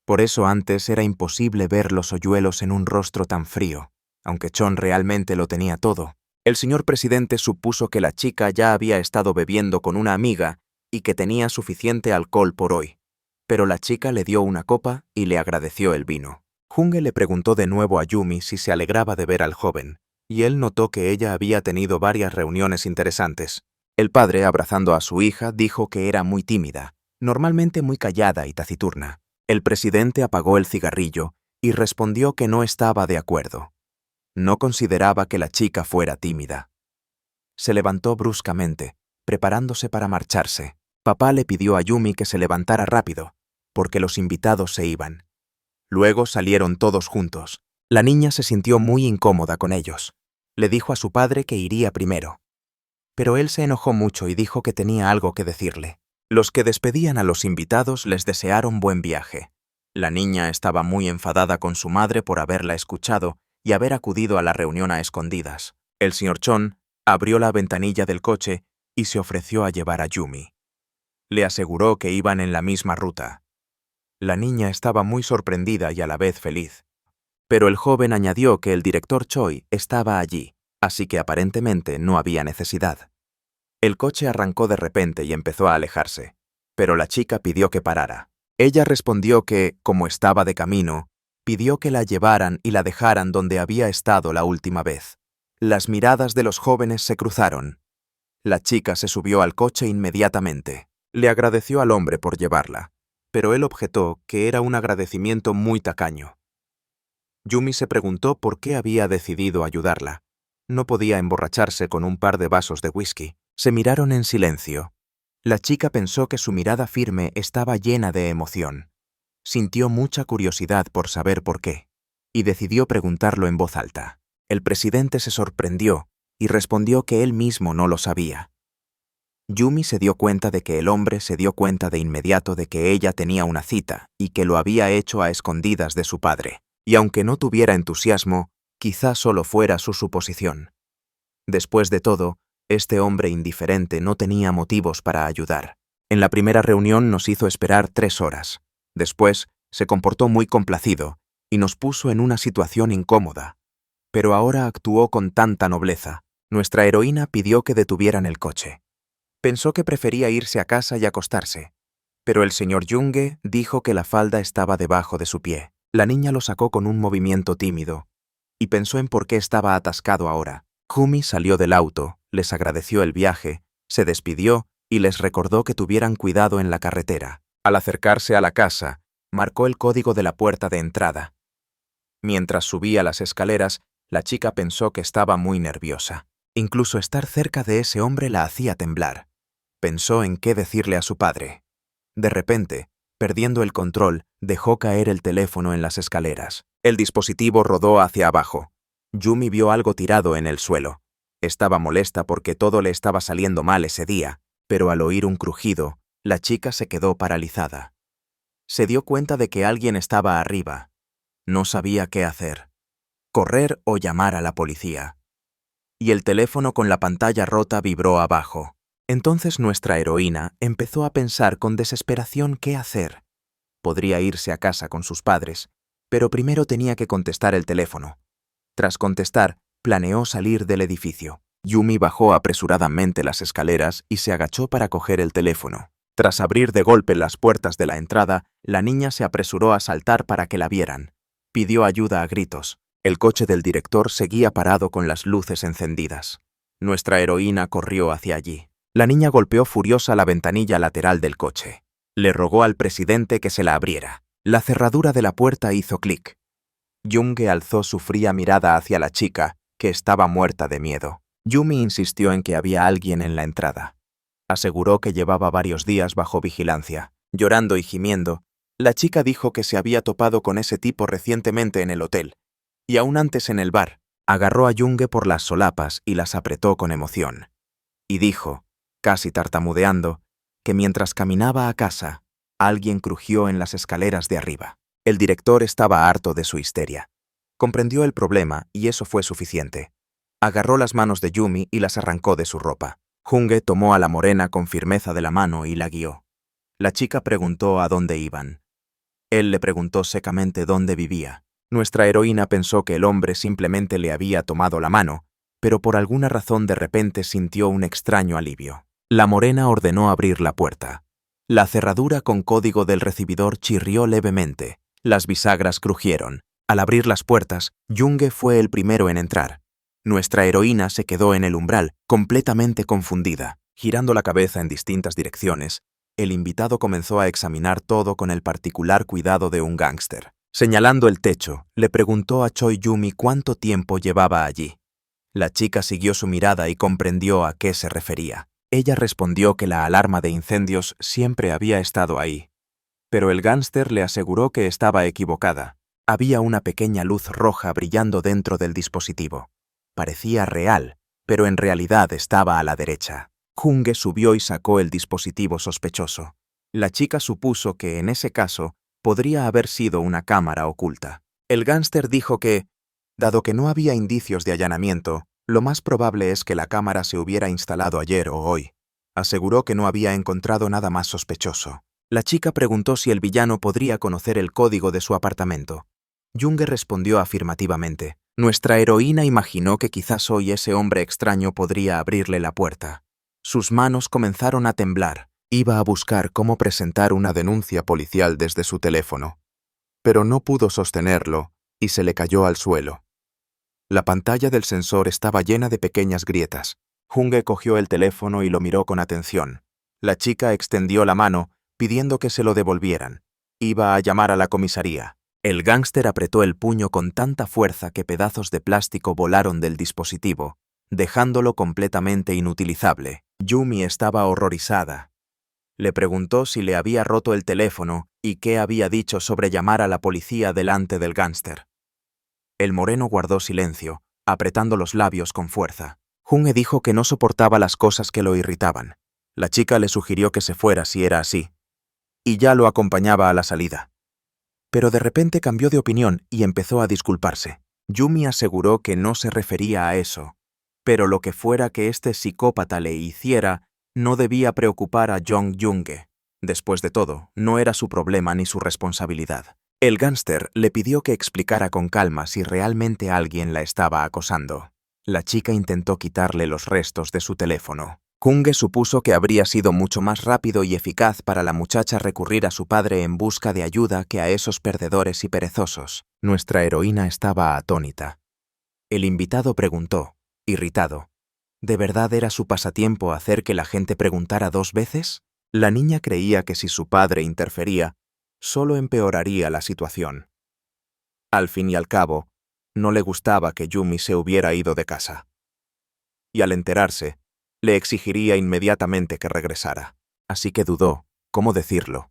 A: Por eso antes era imposible ver los hoyuelos en un rostro tan frío, aunque Chon realmente lo tenía todo. El señor presidente supuso que la chica ya había estado bebiendo con una amiga y que tenía suficiente alcohol por hoy, pero la chica le dio una copa y le agradeció el vino. Junge le preguntó de nuevo a Yumi si se alegraba de ver al joven, y él notó que ella había tenido varias reuniones interesantes. El padre, abrazando a su hija, dijo que era muy tímida, normalmente muy callada y taciturna. El presidente apagó el cigarrillo y respondió que no estaba de acuerdo. No consideraba que la chica fuera tímida. Se levantó bruscamente, preparándose para marcharse. Papá le pidió a Yumi que se levantara rápido, porque los invitados se iban. Luego salieron todos juntos. La niña se sintió muy incómoda con ellos. Le dijo a su padre que iría primero. pero él se enojó mucho y dijo que tenía algo que decirle. Los que despedían a los invitados les desearon buen viaje. La niña estaba muy enfadada con su madre por haberla escuchado y haber acudido a la reunión a escondidas. El señor Chon abrió la ventanilla del coche y se ofreció a llevar a Yumi. Le aseguró que iban en la misma ruta. La niña estaba muy sorprendida y a la vez feliz. Pero el joven añadió que el director Choi estaba allí, así que aparentemente no había necesidad. El coche arrancó de repente y empezó a alejarse, pero la chica pidió que parara. Ella respondió que, como estaba de camino, pidió que la llevaran y la dejaran donde había estado la última vez. Las miradas de los jóvenes se cruzaron. La chica se subió al coche inmediatamente. Le agradeció al hombre por llevarla, pero él objetó que era un agradecimiento muy tacaño. Yumi se preguntó por qué había decidido ayudarla. No podía emborracharse con un par de vasos de whisky. Se miraron en silencio. La chica pensó que su mirada firme estaba llena de emoción. Sintió mucha curiosidad por saber por qué, y decidió preguntarlo en voz alta. El presidente se sorprendió y respondió que él mismo no lo sabía. Yumi se dio cuenta de que el hombre se dio cuenta de inmediato de que ella tenía una cita y que lo había hecho a escondidas de su padre. Y aunque no tuviera entusiasmo, quizá solo fuera su suposición. Después de todo, este hombre indiferente no tenía motivos para ayudar. En la primera reunión nos hizo esperar 3 horas. Después, se comportó muy complacido y nos puso en una situación incómoda. Pero ahora actuó con tanta nobleza. Nuestra heroína pidió que detuvieran el coche. Pensó que prefería irse a casa y acostarse, pero el señor Junge dijo que la falda estaba debajo de su pie. La niña lo sacó con un movimiento tímido, y pensó en por qué estaba atascado ahora. Jumi salió del auto, les agradeció el viaje, se despidió y les recordó que tuvieran cuidado en la carretera. Al acercarse a la casa, marcó el código de la puerta de entrada. Mientras subía las escaleras, la chica pensó que estaba muy nerviosa. Incluso estar cerca de ese hombre la hacía temblar. Pensó en qué decirle a su padre. De repente, perdiendo el control, dejó caer el teléfono en las escaleras. El dispositivo rodó hacia abajo. Yumi vio algo tirado en el suelo. Estaba molesta porque todo le estaba saliendo mal ese día, pero al oír un crujido, la chica se quedó paralizada. Se dio cuenta de que alguien estaba arriba. No sabía qué hacer. Correr o llamar a la policía. Y el teléfono con la pantalla rota vibró abajo. Entonces nuestra heroína empezó a pensar con desesperación qué hacer. Podría irse a casa con sus padres, pero primero tenía que contestar el teléfono. Tras contestar, planeó salir del edificio. Yumi bajó apresuradamente las escaleras y se agachó para coger el teléfono. Tras abrir de golpe las puertas de la entrada, la niña se apresuró a saltar para que la vieran. Pidió ayuda a gritos. El coche del director seguía parado con las luces encendidas. Nuestra heroína corrió hacia allí. La niña golpeó furiosa la ventanilla lateral del coche. Le rogó al presidente que se la abriera. La cerradura de la puerta hizo clic. Junge alzó su fría mirada hacia la chica, que estaba muerta de miedo. Yumi insistió en que había alguien en la entrada. Aseguró que llevaba varios días bajo vigilancia. Llorando y gimiendo, la chica dijo que se había topado con ese tipo recientemente en el hotel, y aún antes en el bar. Agarró a Junge por las solapas y las apretó con emoción. Y dijo, casi tartamudeando, que mientras caminaba a casa, alguien crujió en las escaleras de arriba. El director estaba harto de su histeria. Comprendió el problema y eso fue suficiente. Agarró las manos de Yumi y las arrancó de su ropa. Junge tomó a la morena con firmeza de la mano y la guió. La chica preguntó a dónde iban. Él le preguntó secamente dónde vivía. Nuestra heroína pensó que el hombre simplemente le había tomado la mano, pero por alguna razón de repente sintió un extraño alivio. La morena ordenó abrir la puerta. La cerradura con código del recibidor chirrió levemente. Las bisagras crujieron. Al abrir las puertas, Junge fue el primero en entrar. Nuestra heroína se quedó en el umbral, completamente confundida. Girando la cabeza en distintas direcciones, el invitado comenzó a examinar todo con el particular cuidado de un gángster. Señalando el techo, le preguntó a Choi Yumi cuánto tiempo llevaba allí. La chica siguió su mirada y comprendió a qué se refería. Ella respondió que la alarma de incendios siempre había estado ahí. Pero el gángster le aseguró que estaba equivocada. Había una pequeña luz roja brillando dentro del dispositivo. Parecía real, pero en realidad estaba a la derecha. Junge subió y sacó el dispositivo sospechoso. La chica supuso que, en ese caso, podría haber sido una cámara oculta. El gánster dijo que, dado que no había indicios de allanamiento, lo más probable es que la cámara se hubiera instalado ayer o hoy. Aseguró que no había encontrado nada más sospechoso. La chica preguntó si el villano podría conocer el código de su apartamento. Junge respondió afirmativamente. Nuestra heroína imaginó que quizás hoy ese hombre extraño podría abrirle la puerta. Sus manos comenzaron a temblar. Iba a buscar cómo presentar una denuncia policial desde su teléfono, pero no pudo sostenerlo y se le cayó al suelo. La pantalla del sensor estaba llena de pequeñas grietas. Junge cogió el teléfono y lo miró con atención. La chica extendió la mano, pidiendo que se lo devolvieran. Iba a llamar a la comisaría. El gángster apretó el puño con tanta fuerza que pedazos de plástico volaron del dispositivo, dejándolo completamente inutilizable. Yumi estaba horrorizada. Le preguntó si le había roto el teléfono y qué había dicho sobre llamar a la policía delante del gángster. El moreno guardó silencio, apretando los labios con fuerza. Junge dijo que no soportaba las cosas que lo irritaban. La chica le sugirió que se fuera si era así, y ya lo acompañaba a la salida. Pero de repente cambió de opinión y empezó a disculparse. Yumi aseguró que no se refería a eso, pero lo que fuera que este psicópata le hiciera no debía preocupar a Jong Junge. Después de todo, no era su problema ni su responsabilidad. El gángster le pidió que explicara con calma si realmente alguien la estaba acosando. La chica intentó quitarle los restos de su teléfono. Junge supuso que habría sido mucho más rápido y eficaz para la muchacha recurrir a su padre en busca de ayuda que a esos perdedores y perezosos. Nuestra heroína estaba atónita. El invitado preguntó, irritado, ¿de verdad era su pasatiempo hacer que la gente preguntara 2 veces? La niña creía que si su padre interfería, solo empeoraría la situación. Al fin y al cabo, no le gustaba que Yumi se hubiera ido de casa. Y al enterarse, le exigiría inmediatamente que regresara. Así que dudó, ¿cómo decirlo?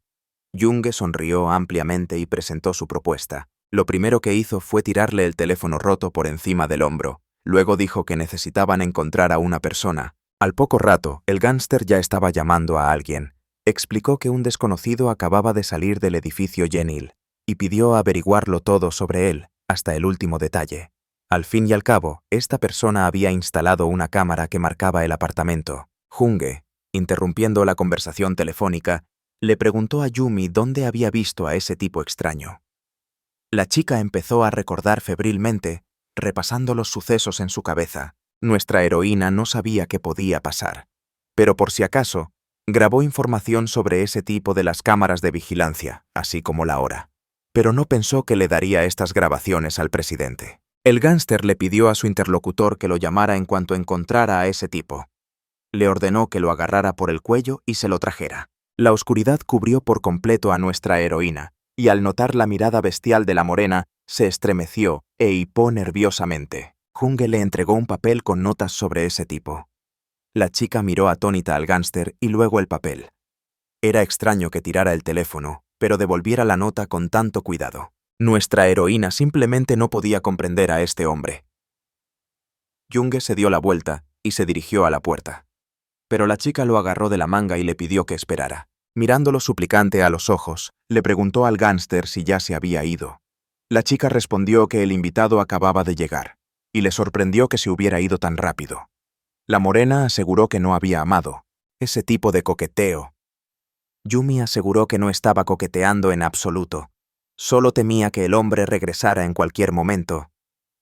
A: Junge sonrió ampliamente y presentó su propuesta. Lo primero que hizo fue tirarle el teléfono roto por encima del hombro. Luego dijo que necesitaban encontrar a una persona. Al poco rato, el gángster ya estaba llamando a alguien. Explicó que un desconocido acababa de salir del edificio Yenil y pidió averiguarlo todo sobre él, hasta el último detalle. Al fin y al cabo, esta persona había instalado una cámara que marcaba el apartamento. Junge, interrumpiendo la conversación telefónica, le preguntó a Yumi dónde había visto a ese tipo extraño. La chica empezó a recordar febrilmente, repasando los sucesos en su cabeza. Nuestra heroína no sabía qué podía pasar, pero por si acaso, grabó información sobre ese tipo de las cámaras de vigilancia, así como la hora. Pero no pensó que le daría estas grabaciones al presidente. El gángster le pidió a su interlocutor que lo llamara en cuanto encontrara a ese tipo. Le ordenó que lo agarrara por el cuello y se lo trajera. La oscuridad cubrió por completo a nuestra heroína, y al notar la mirada bestial de la morena, se estremeció e hipó nerviosamente. Junge le entregó un papel con notas sobre ese tipo. La chica miró atónita al gángster y luego el papel. Era extraño que tirara el teléfono, pero devolviera la nota con tanto cuidado. Nuestra heroína simplemente no podía comprender a este hombre. Junge se dio la vuelta y se dirigió a la puerta. Pero la chica lo agarró de la manga y le pidió que esperara. Mirándolo suplicante a los ojos, le preguntó al gángster si ya se había ido. La chica respondió que el invitado acababa de llegar, y le sorprendió que se hubiera ido tan rápido. La morena aseguró que no había amado ese tipo de coqueteo. Yumi aseguró que no estaba coqueteando en absoluto. Solo temía que el hombre regresara en cualquier momento.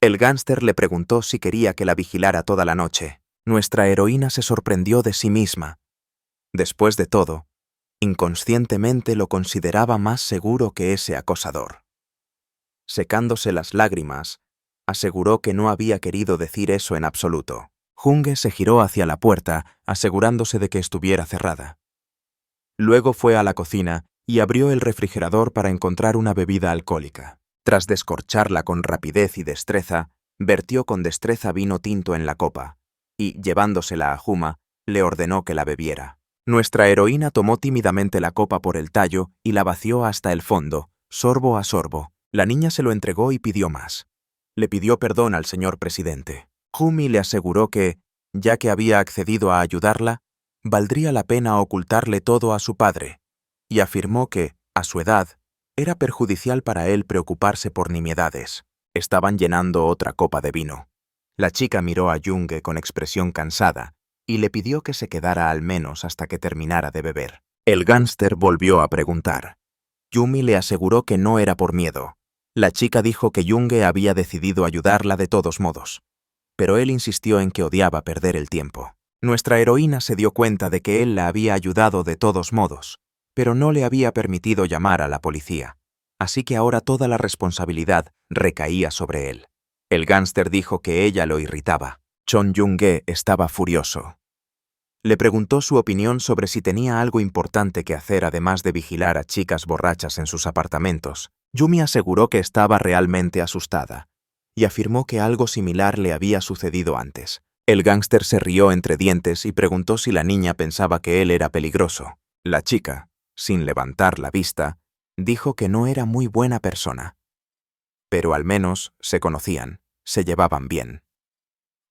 A: El gángster le preguntó si quería que la vigilara toda la noche. Nuestra heroína se sorprendió de sí misma. Después de todo, inconscientemente lo consideraba más seguro que ese acosador. Secándose las lágrimas, aseguró que no había querido decir eso en absoluto. Junge se giró hacia la puerta, asegurándose de que estuviera cerrada. Luego fue a la cocina y abrió el refrigerador para encontrar una bebida alcohólica. Tras descorcharla con rapidez y destreza, vertió con destreza vino tinto en la copa y, llevándosela a Juma, le ordenó que la bebiera. Nuestra heroína tomó tímidamente la copa por el tallo y la vació hasta el fondo, sorbo a sorbo. La niña se lo entregó y pidió más. Le pidió perdón al señor presidente. Jumi le aseguró que, Ya que había accedido a ayudarla, valdría la pena ocultarle todo a su padre, y afirmó que, a su edad, era perjudicial para él preocuparse por nimiedades. Estaban llenando otra copa de vino. La chica miró a Junge con expresión cansada y le pidió que se quedara al menos hasta que terminara de beber. El gánster volvió a preguntar. Yumi le aseguró que no era por miedo. La chica dijo que Junge había decidido ayudarla de todos modos, pero él insistió en que odiaba perder el tiempo. Nuestra heroína se dio cuenta de que él la había ayudado de todos modos, pero no le había permitido llamar a la policía, así que ahora toda la responsabilidad recaía sobre él. El gánster dijo que ella lo irritaba. Chon Junge estaba furioso. Le preguntó su opinión sobre si tenía algo importante que hacer además de vigilar a chicas borrachas en sus apartamentos. Yumi aseguró que estaba realmente asustada y afirmó que algo similar le había sucedido antes. El gángster se rió entre dientes y preguntó si la niña pensaba que él era peligroso. La chica, sin levantar la vista, dijo que no era muy buena persona. Pero al menos se conocían, se llevaban bien.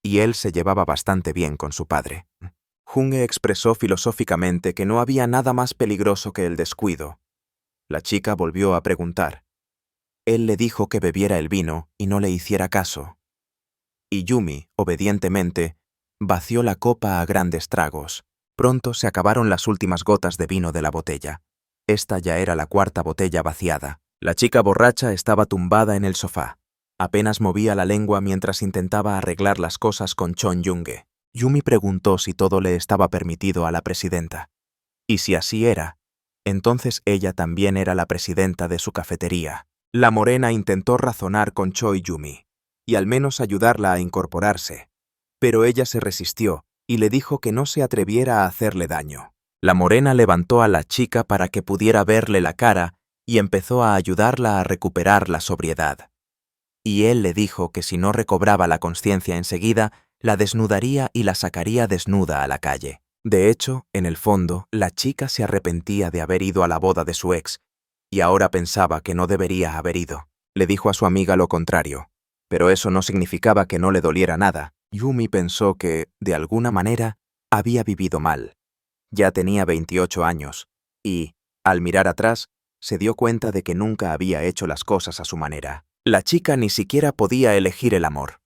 A: Y él se llevaba bastante bien con su padre. Junge expresó filosóficamente que no había nada más peligroso que el descuido. La chica volvió a preguntar. Él le dijo que bebiera el vino y no le hiciera caso. Y Yumi, obedientemente, vació la copa a grandes tragos. Pronto se acabaron las últimas gotas de vino de la botella. Esta ya era la cuarta botella vaciada. La chica borracha estaba tumbada en el sofá. Apenas movía la lengua mientras intentaba arreglar las cosas con Chon Junge. Yumi preguntó si todo le estaba permitido a la presidenta. Y si así era, entonces ella también era la presidenta de su cafetería. La morena intentó razonar con Choi Yumi y al menos ayudarla a incorporarse, pero ella se resistió y le dijo que no se atreviera a hacerle daño. La morena levantó a la chica para que pudiera verle la cara y empezó a ayudarla a recuperar la sobriedad. Y él le dijo que si no recobraba la conciencia enseguida, la desnudaría y la sacaría desnuda a la calle. De hecho, en el fondo, la chica se arrepentía de haber ido a la boda de su ex y ahora pensaba que no debería haber ido. Le dijo a su amiga lo contrario, pero eso no significaba que no le doliera nada. Yumi pensó que, de alguna manera, había vivido mal. Ya tenía 28 años y, al mirar atrás, se dio cuenta de que nunca había hecho las cosas a su manera. La chica ni siquiera podía elegir el amor,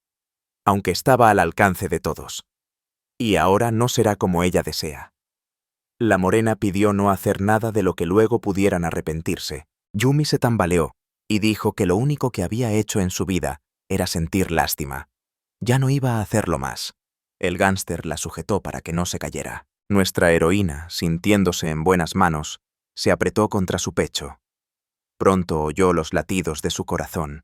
A: aunque estaba al alcance de todos. Y ahora no será como ella desea. La morena pidió no hacer nada de lo que luego pudieran arrepentirse. Yumi se tambaleó y dijo que lo único que había hecho en su vida era sentir lástima. Ya no iba a hacerlo más. El gánster la sujetó para que no se cayera. Nuestra heroína, sintiéndose en buenas manos, se apretó contra su pecho. Pronto oyó los latidos de su corazón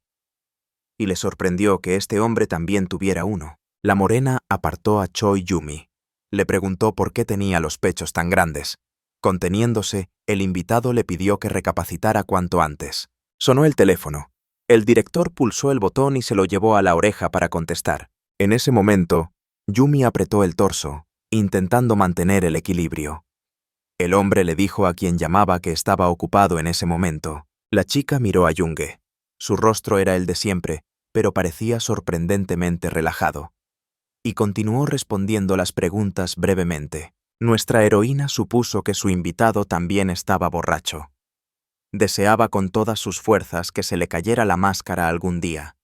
A: y le sorprendió que este hombre también tuviera uno. La morena apartó a Choi Yumi. Le preguntó por qué tenía los pechos tan grandes. Conteniéndose, el invitado le pidió que recapacitara cuanto antes. Sonó el teléfono. El director pulsó el botón y se lo llevó a la oreja para contestar. En ese momento, Yumi apretó el torso, intentando mantener el equilibrio. El hombre le dijo a quien llamaba que estaba ocupado en ese momento. La chica miró a Junge. Su rostro era el de siempre, pero parecía sorprendentemente relajado. Y continuó respondiendo las preguntas brevemente. Nuestra heroína supuso que su invitado también estaba borracho. Deseaba con todas sus fuerzas que se le cayera la máscara algún día,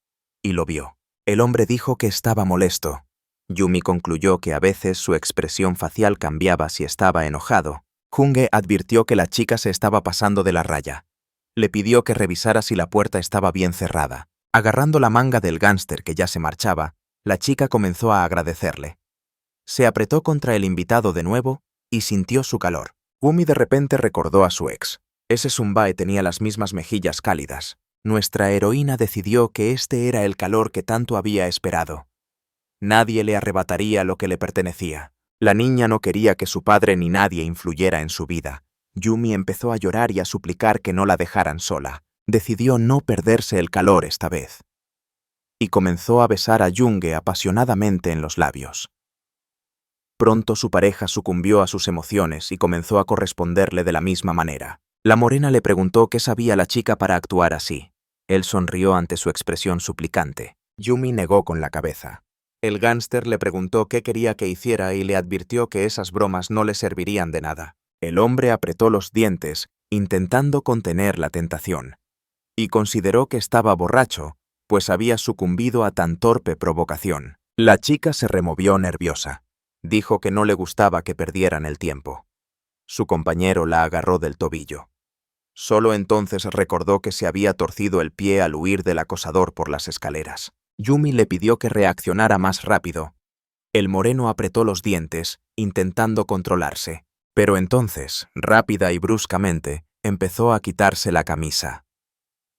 A: y lo vio. El hombre dijo que estaba molesto. Yumi concluyó que a veces su expresión facial cambiaba si estaba enojado. Junge advirtió que la chica se estaba pasando de la raya. Le pidió que revisara si la puerta estaba bien cerrada. Agarrando la manga del gánster que ya se marchaba, la chica comenzó a agradecerle. Se apretó contra el invitado de nuevo y sintió su calor. Yumi de repente recordó a su ex. Ese Zumbae tenía las mismas mejillas cálidas. Nuestra heroína decidió que este era el calor que tanto había esperado. Nadie le arrebataría lo que le pertenecía. La niña no quería que su padre ni nadie influyera en su vida. Yumi empezó a llorar y a suplicar que no la dejaran sola. Decidió no perderse el calor esta vez. Y comenzó a besar a Junge apasionadamente en los labios. Pronto su pareja sucumbió a sus emociones y comenzó a corresponderle de la misma manera. La morena le preguntó qué sabía la chica para actuar así. Él sonrió ante su expresión suplicante. Yumi negó con la cabeza. El gánster le preguntó qué quería que hiciera y le advirtió que esas bromas no le servirían de nada. El hombre apretó los dientes, intentando contener la tentación, y consideró que estaba borracho, pues había sucumbido a tan torpe provocación. La chica se removió nerviosa. Dijo que no le gustaba que perdieran el tiempo. Su compañero la agarró del tobillo. Solo entonces recordó que se había torcido el pie al huir del acosador por las escaleras. Yumi le pidió que reaccionara más rápido. El moreno apretó los dientes, intentando controlarse, pero entonces, rápida y bruscamente, empezó a quitarse la camisa.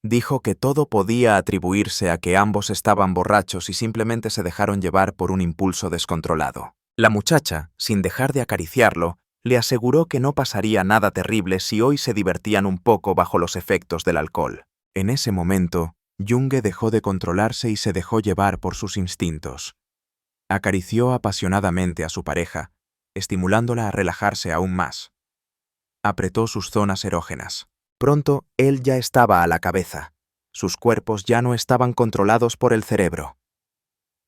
A: Dijo que todo podía atribuirse a que ambos estaban borrachos y simplemente se dejaron llevar por un impulso descontrolado. La muchacha, sin dejar de acariciarlo, le aseguró que no pasaría nada terrible si hoy se divertían un poco bajo los efectos del alcohol. En ese momento, Junge dejó de controlarse y se dejó llevar por sus instintos. Acarició apasionadamente a su pareja, estimulándola a relajarse aún más. Apretó sus zonas erógenas. Pronto, él ya estaba a la cabeza. Sus cuerpos ya no estaban controlados por el cerebro.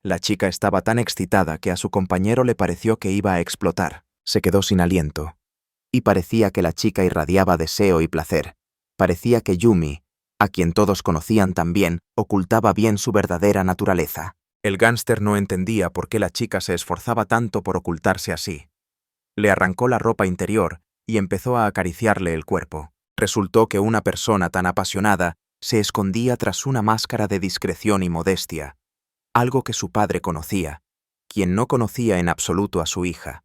A: La chica estaba tan excitada que a su compañero le pareció que iba a explotar. Se quedó sin aliento. Y parecía que la chica irradiaba deseo y placer. Parecía que Yumi, a quien todos conocían tan bien, ocultaba bien su verdadera naturaleza. El gánster no entendía por qué la chica se esforzaba tanto por ocultarse así. Le arrancó la ropa interior y empezó a acariciarle el cuerpo. Resultó que una persona tan apasionada se escondía tras una máscara de discreción y modestia, algo que su padre conocía, quien no conocía en absoluto a su hija.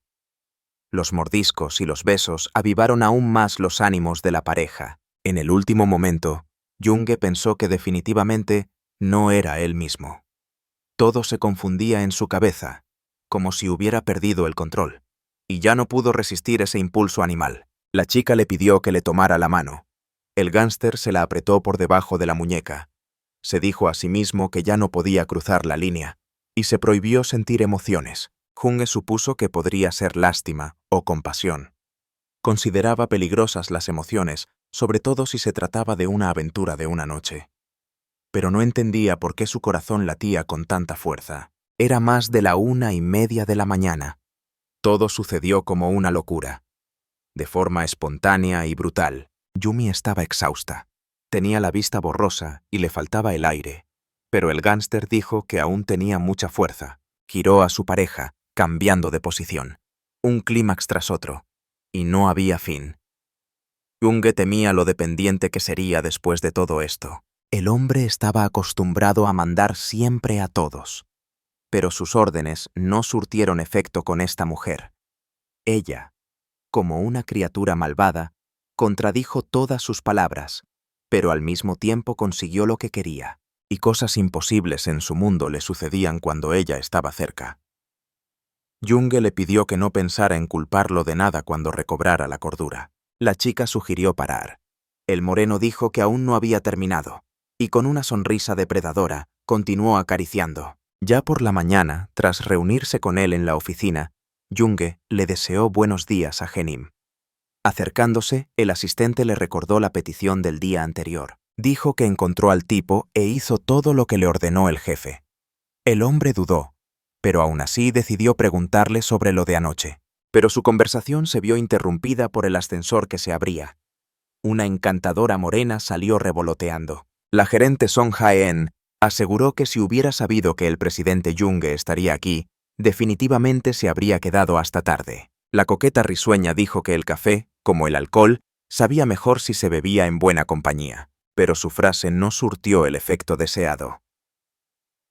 A: Los mordiscos y los besos avivaron aún más los ánimos de la pareja. En el último momento, Junge pensó que definitivamente no era él mismo. Todo se confundía en su cabeza, como si hubiera perdido el control, y ya no pudo resistir ese impulso animal. La chica le pidió que le tomara la mano. El gánster se la apretó por debajo de la muñeca. Se dijo a sí mismo que ya no podía cruzar la línea, y se prohibió sentir emociones. Junge supuso que podría ser lástima o compasión. Consideraba peligrosas las emociones, sobre todo si se trataba de una aventura de una noche. Pero no entendía por qué su corazón latía con tanta fuerza. Era más de la 1:30 de la mañana. Todo sucedió como una locura. De forma espontánea y brutal. Yumi estaba exhausta. Tenía la vista borrosa y le faltaba el aire. Pero el gánster dijo que aún tenía mucha fuerza. Giró a su pareja, cambiando de posición. Un clímax tras otro. Y no había fin. Junge temía lo dependiente que sería después de todo esto. El hombre estaba acostumbrado a mandar siempre a todos. Pero sus órdenes no surtieron efecto con esta mujer. Ella, como una criatura malvada, contradijo todas sus palabras, pero al mismo tiempo consiguió lo que quería, y cosas imposibles en su mundo le sucedían cuando ella estaba cerca. Junge le pidió que no pensara en culparlo de nada cuando recobrara la cordura. La chica sugirió parar. El moreno dijo que aún no había terminado, y con una sonrisa depredadora, continuó acariciando. Ya por la mañana, tras reunirse con él en la oficina, Junge le deseó buenos días a Genim. Acercándose, el asistente le recordó la petición del día anterior. Dijo que encontró al tipo e hizo todo lo que le ordenó el jefe. El hombre dudó, pero aún así decidió preguntarle sobre lo de anoche. Pero su conversación se vio interrumpida por el ascensor que se abría. Una encantadora morena salió revoloteando. La gerente Song Hae-en aseguró que si hubiera sabido que el presidente Junge estaría aquí, definitivamente se habría quedado hasta tarde. La coqueta risueña dijo que el café, como el alcohol, sabía mejor si se bebía en buena compañía, pero su frase no surtió el efecto deseado.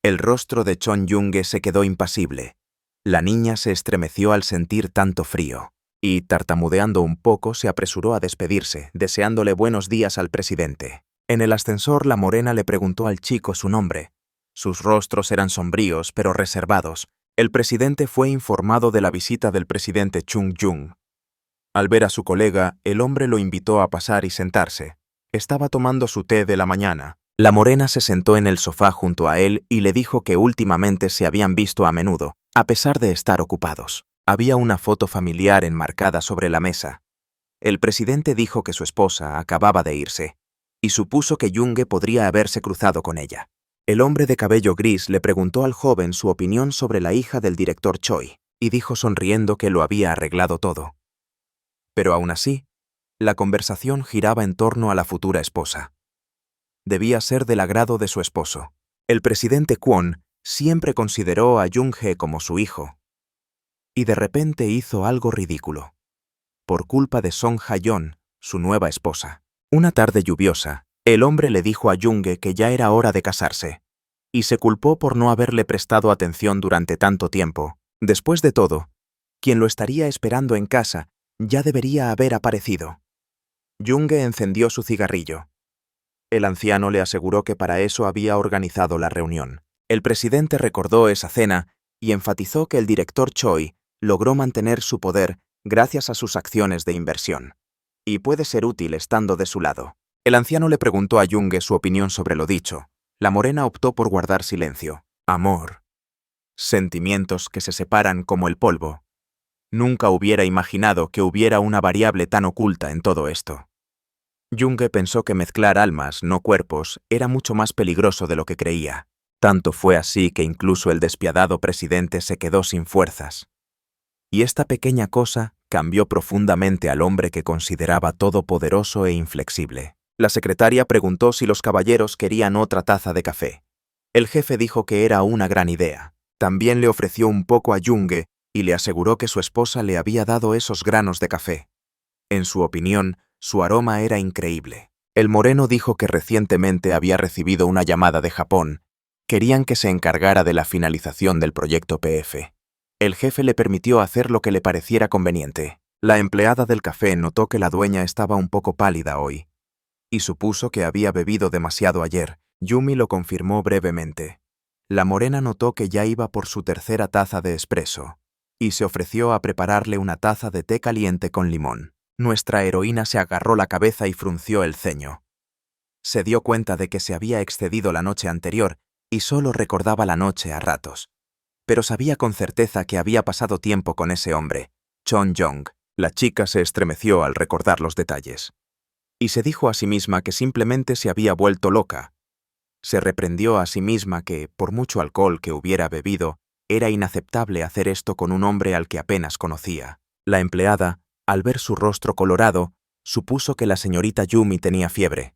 A: El rostro de Chon Junge se quedó impasible. La niña se estremeció al sentir tanto frío, y, tartamudeando un poco, se apresuró a despedirse, deseándole buenos días al presidente. En el ascensor, la morena le preguntó al chico su nombre. Sus rostros eran sombríos, pero reservados. El presidente fue informado de la visita del presidente Chung Jung. Al ver a su colega, el hombre lo invitó a pasar y sentarse. Estaba tomando su té de la mañana. La morena se sentó en el sofá junto a él y le dijo que últimamente se habían visto a menudo, a pesar de estar ocupados. Había una foto familiar enmarcada sobre la mesa. El presidente dijo que su esposa acababa de irse, y supuso que Junge podría haberse cruzado con ella. El hombre de cabello gris le preguntó al joven su opinión sobre la hija del director Choi, y dijo sonriendo que lo había arreglado todo. Pero aún así, la conversación giraba en torno a la futura esposa. Debía ser del agrado de su esposo. El presidente Kwon siempre consideró a Jung-hee como su hijo. Y de repente hizo algo ridículo. Por culpa de Song Ha-yeon, su nueva esposa. Una tarde lluviosa, el hombre le dijo a Jung-hee que ya era hora de casarse, y se culpó por no haberle prestado atención durante tanto tiempo. Después de todo, quien lo estaría esperando en casa ya debería haber aparecido. Jung-hee encendió su cigarrillo. El anciano le aseguró que para eso había organizado la reunión. El presidente recordó esa cena y enfatizó que el director Choi logró mantener su poder gracias a sus acciones de inversión, y puede ser útil estando de su lado. El anciano le preguntó a Jung-hee su opinión sobre lo dicho. La morena optó por guardar silencio. Amor. Sentimientos que se separan como el polvo. Nunca hubiera imaginado que hubiera una variable tan oculta en todo esto. Jung-hee pensó que mezclar almas, no cuerpos, era mucho más peligroso de lo que creía. Tanto fue así que incluso el despiadado presidente se quedó sin fuerzas. Y esta pequeña cosa cambió profundamente al hombre que consideraba todopoderoso e inflexible. La secretaria preguntó si los caballeros querían otra taza de café. El jefe dijo que era una gran idea. También le ofreció un poco a Jung-hee y le aseguró que su esposa le había dado esos granos de café. En su opinión, su aroma era increíble. El moreno dijo que recientemente había recibido una llamada de Japón. Querían que se encargara de la finalización del proyecto PF. El jefe le permitió hacer lo que le pareciera conveniente. La empleada del café notó que la dueña estaba un poco pálida hoy, y supuso que había bebido demasiado ayer. Yumi lo confirmó brevemente. La morena notó que ya iba por su tercera taza de espresso, y se ofreció a prepararle una taza de té caliente con limón. Nuestra heroína se agarró la cabeza y frunció el ceño. Se dio cuenta de que se había excedido la noche anterior y solo recordaba la noche a ratos. Pero sabía con certeza que había pasado tiempo con ese hombre, Chon Jong. La chica se estremeció al recordar los detalles. Y se dijo a sí misma que simplemente se había vuelto loca. Se reprendió a sí misma que, por mucho alcohol que hubiera bebido, era inaceptable hacer esto con un hombre al que apenas conocía. La empleada, al ver su rostro colorado, supuso que la señorita Yumi tenía fiebre.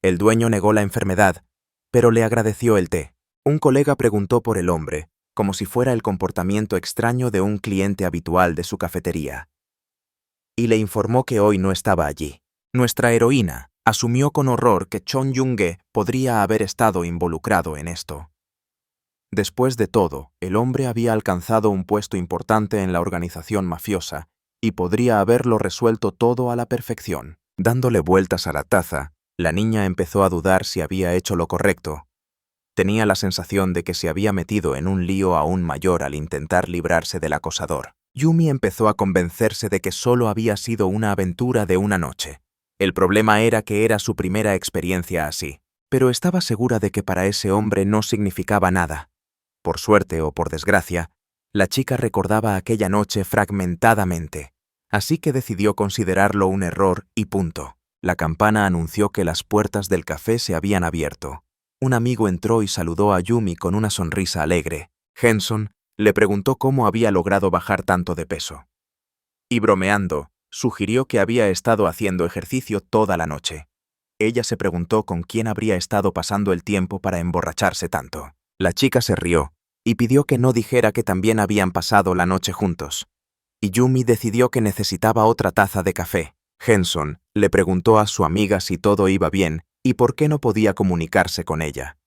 A: El dueño negó la enfermedad, pero le agradeció el té. Un colega preguntó por el hombre, como si fuera el comportamiento extraño de un cliente habitual de su cafetería. Y le informó que hoy no estaba allí. Nuestra heroína asumió con horror que Chon Jung-hee podría haber estado involucrado en esto. Después de todo, el hombre había alcanzado un puesto importante en la organización mafiosa y podría haberlo resuelto todo a la perfección. Dándole vueltas a la taza, la niña empezó a dudar si había hecho lo correcto. Tenía la sensación de que se había metido en un lío aún mayor al intentar librarse del acosador. Yumi empezó a convencerse de que solo había sido una aventura de una noche. El problema era que era su primera experiencia así, pero estaba segura de que para ese hombre no significaba nada. Por suerte o por desgracia, la chica recordaba aquella noche fragmentadamente, así que decidió considerarlo un error y punto. La campana anunció que las puertas del café se habían abierto. Un amigo entró y saludó a Yumi con una sonrisa alegre. Henson le preguntó cómo había logrado bajar tanto de peso. Y bromeando, sugirió que había estado haciendo ejercicio toda la noche. Ella se preguntó con quién habría estado pasando el tiempo para emborracharse tanto. La chica se rió y pidió que no dijera que también habían pasado la noche juntos. Y Yumi decidió que necesitaba otra taza de café. Henson le preguntó a su amiga si todo iba bien y por qué no podía comunicarse con ella.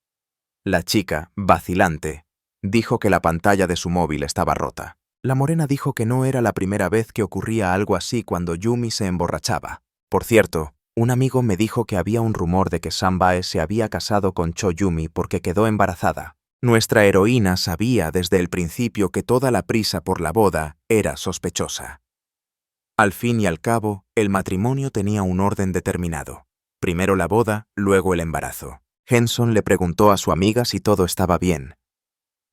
A: La chica, vacilante, dijo que la pantalla de su móvil estaba rota. La morena dijo que no era la primera vez que ocurría algo así cuando Yumi se emborrachaba. Por cierto, un amigo me dijo que había un rumor de que Sam-bae se había casado con Cho Yumi porque quedó embarazada. Nuestra heroína sabía desde el principio que toda la prisa por la boda era sospechosa. Al fin y al cabo, el matrimonio tenía un orden determinado. Primero la boda, luego el embarazo. Henson le preguntó a su amiga si todo estaba bien.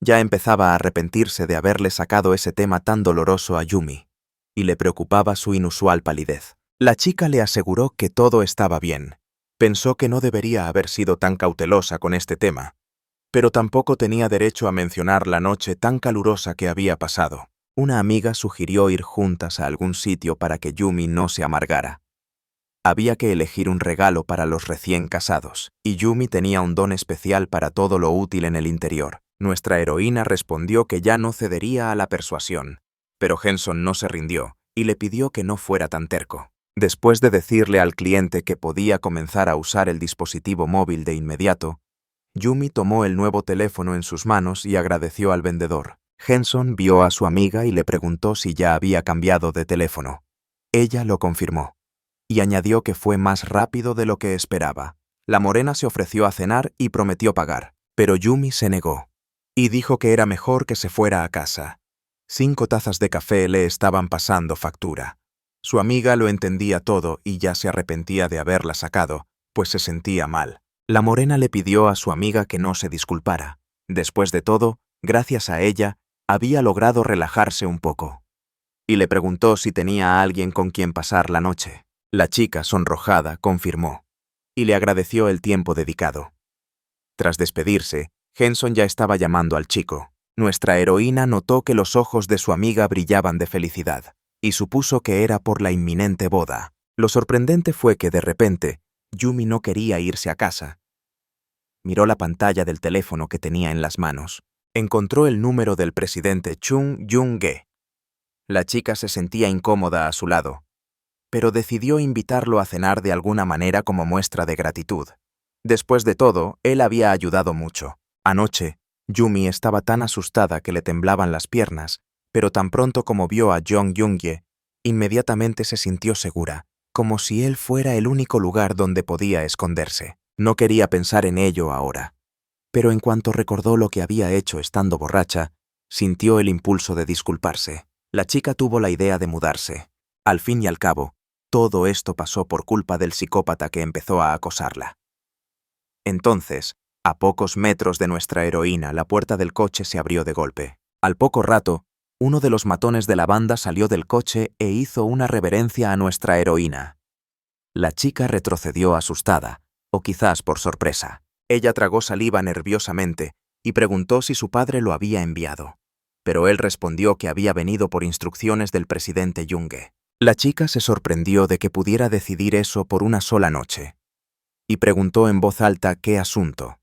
A: Ya empezaba a arrepentirse de haberle sacado ese tema tan doloroso a Yumi, y le preocupaba su inusual palidez. La chica le aseguró que todo estaba bien. Pensó que no debería haber sido tan cautelosa con este tema, pero tampoco tenía derecho a mencionar la noche tan calurosa que había pasado. Una amiga sugirió ir juntas a algún sitio para que Yumi no se amargara. Había que elegir un regalo para los recién casados, y Yumi tenía un don especial para todo lo útil en el interior. Nuestra heroína respondió que ya no cedería a la persuasión, pero Henson no se rindió y le pidió que no fuera tan terco. Después de decirle al cliente que podía comenzar a usar el dispositivo móvil de inmediato, Yumi tomó el nuevo teléfono en sus manos y agradeció al vendedor. Henson vio a su amiga y le preguntó si ya había cambiado de teléfono. Ella lo confirmó, y añadió que fue más rápido de lo que esperaba. La morena se ofreció a cenar y prometió pagar, pero Yumi se negó, y dijo que era mejor que se fuera a casa. 5 tazas de café le estaban pasando factura. Su amiga lo entendía todo y ya se arrepentía de haberla sacado, pues se sentía mal. La morena le pidió a su amiga que no se disculpara. Después de todo, gracias a ella, había logrado relajarse un poco. Y le preguntó si tenía a alguien con quien pasar la noche. La chica, sonrojada, confirmó, y le agradeció el tiempo dedicado. Tras despedirse, Henson ya estaba llamando al chico. Nuestra heroína notó que los ojos de su amiga brillaban de felicidad, y supuso que era por la inminente boda. Lo sorprendente fue que, de repente, Yumi no quería irse a casa. Miró la pantalla del teléfono que tenía en las manos. Encontró el número del presidente Chung Yun-ge. La chica se sentía incómoda a su lado, pero decidió invitarlo a cenar de alguna manera como muestra de gratitud. Después de todo, él había ayudado mucho. Anoche, Yumi estaba tan asustada que le temblaban las piernas, pero tan pronto como vio a Jong Yun-ge, inmediatamente se sintió segura, como si él fuera el único lugar donde podía esconderse. No quería pensar en ello ahora, pero en cuanto recordó lo que había hecho estando borracha, sintió el impulso de disculparse. La chica tuvo la idea de mudarse. Al fin y al cabo, todo esto pasó por culpa del psicópata que empezó a acosarla. Entonces, a pocos metros de nuestra heroína, la puerta del coche se abrió de golpe. Al poco rato, uno de los matones de la banda salió del coche e hizo una reverencia a nuestra heroína. La chica retrocedió asustada, o quizás por sorpresa. Ella tragó saliva nerviosamente y preguntó si su padre lo había enviado, pero él respondió que había venido por instrucciones del presidente Yun-ge. La chica se sorprendió de que pudiera decidir eso por una sola noche, y preguntó en voz alta qué asunto.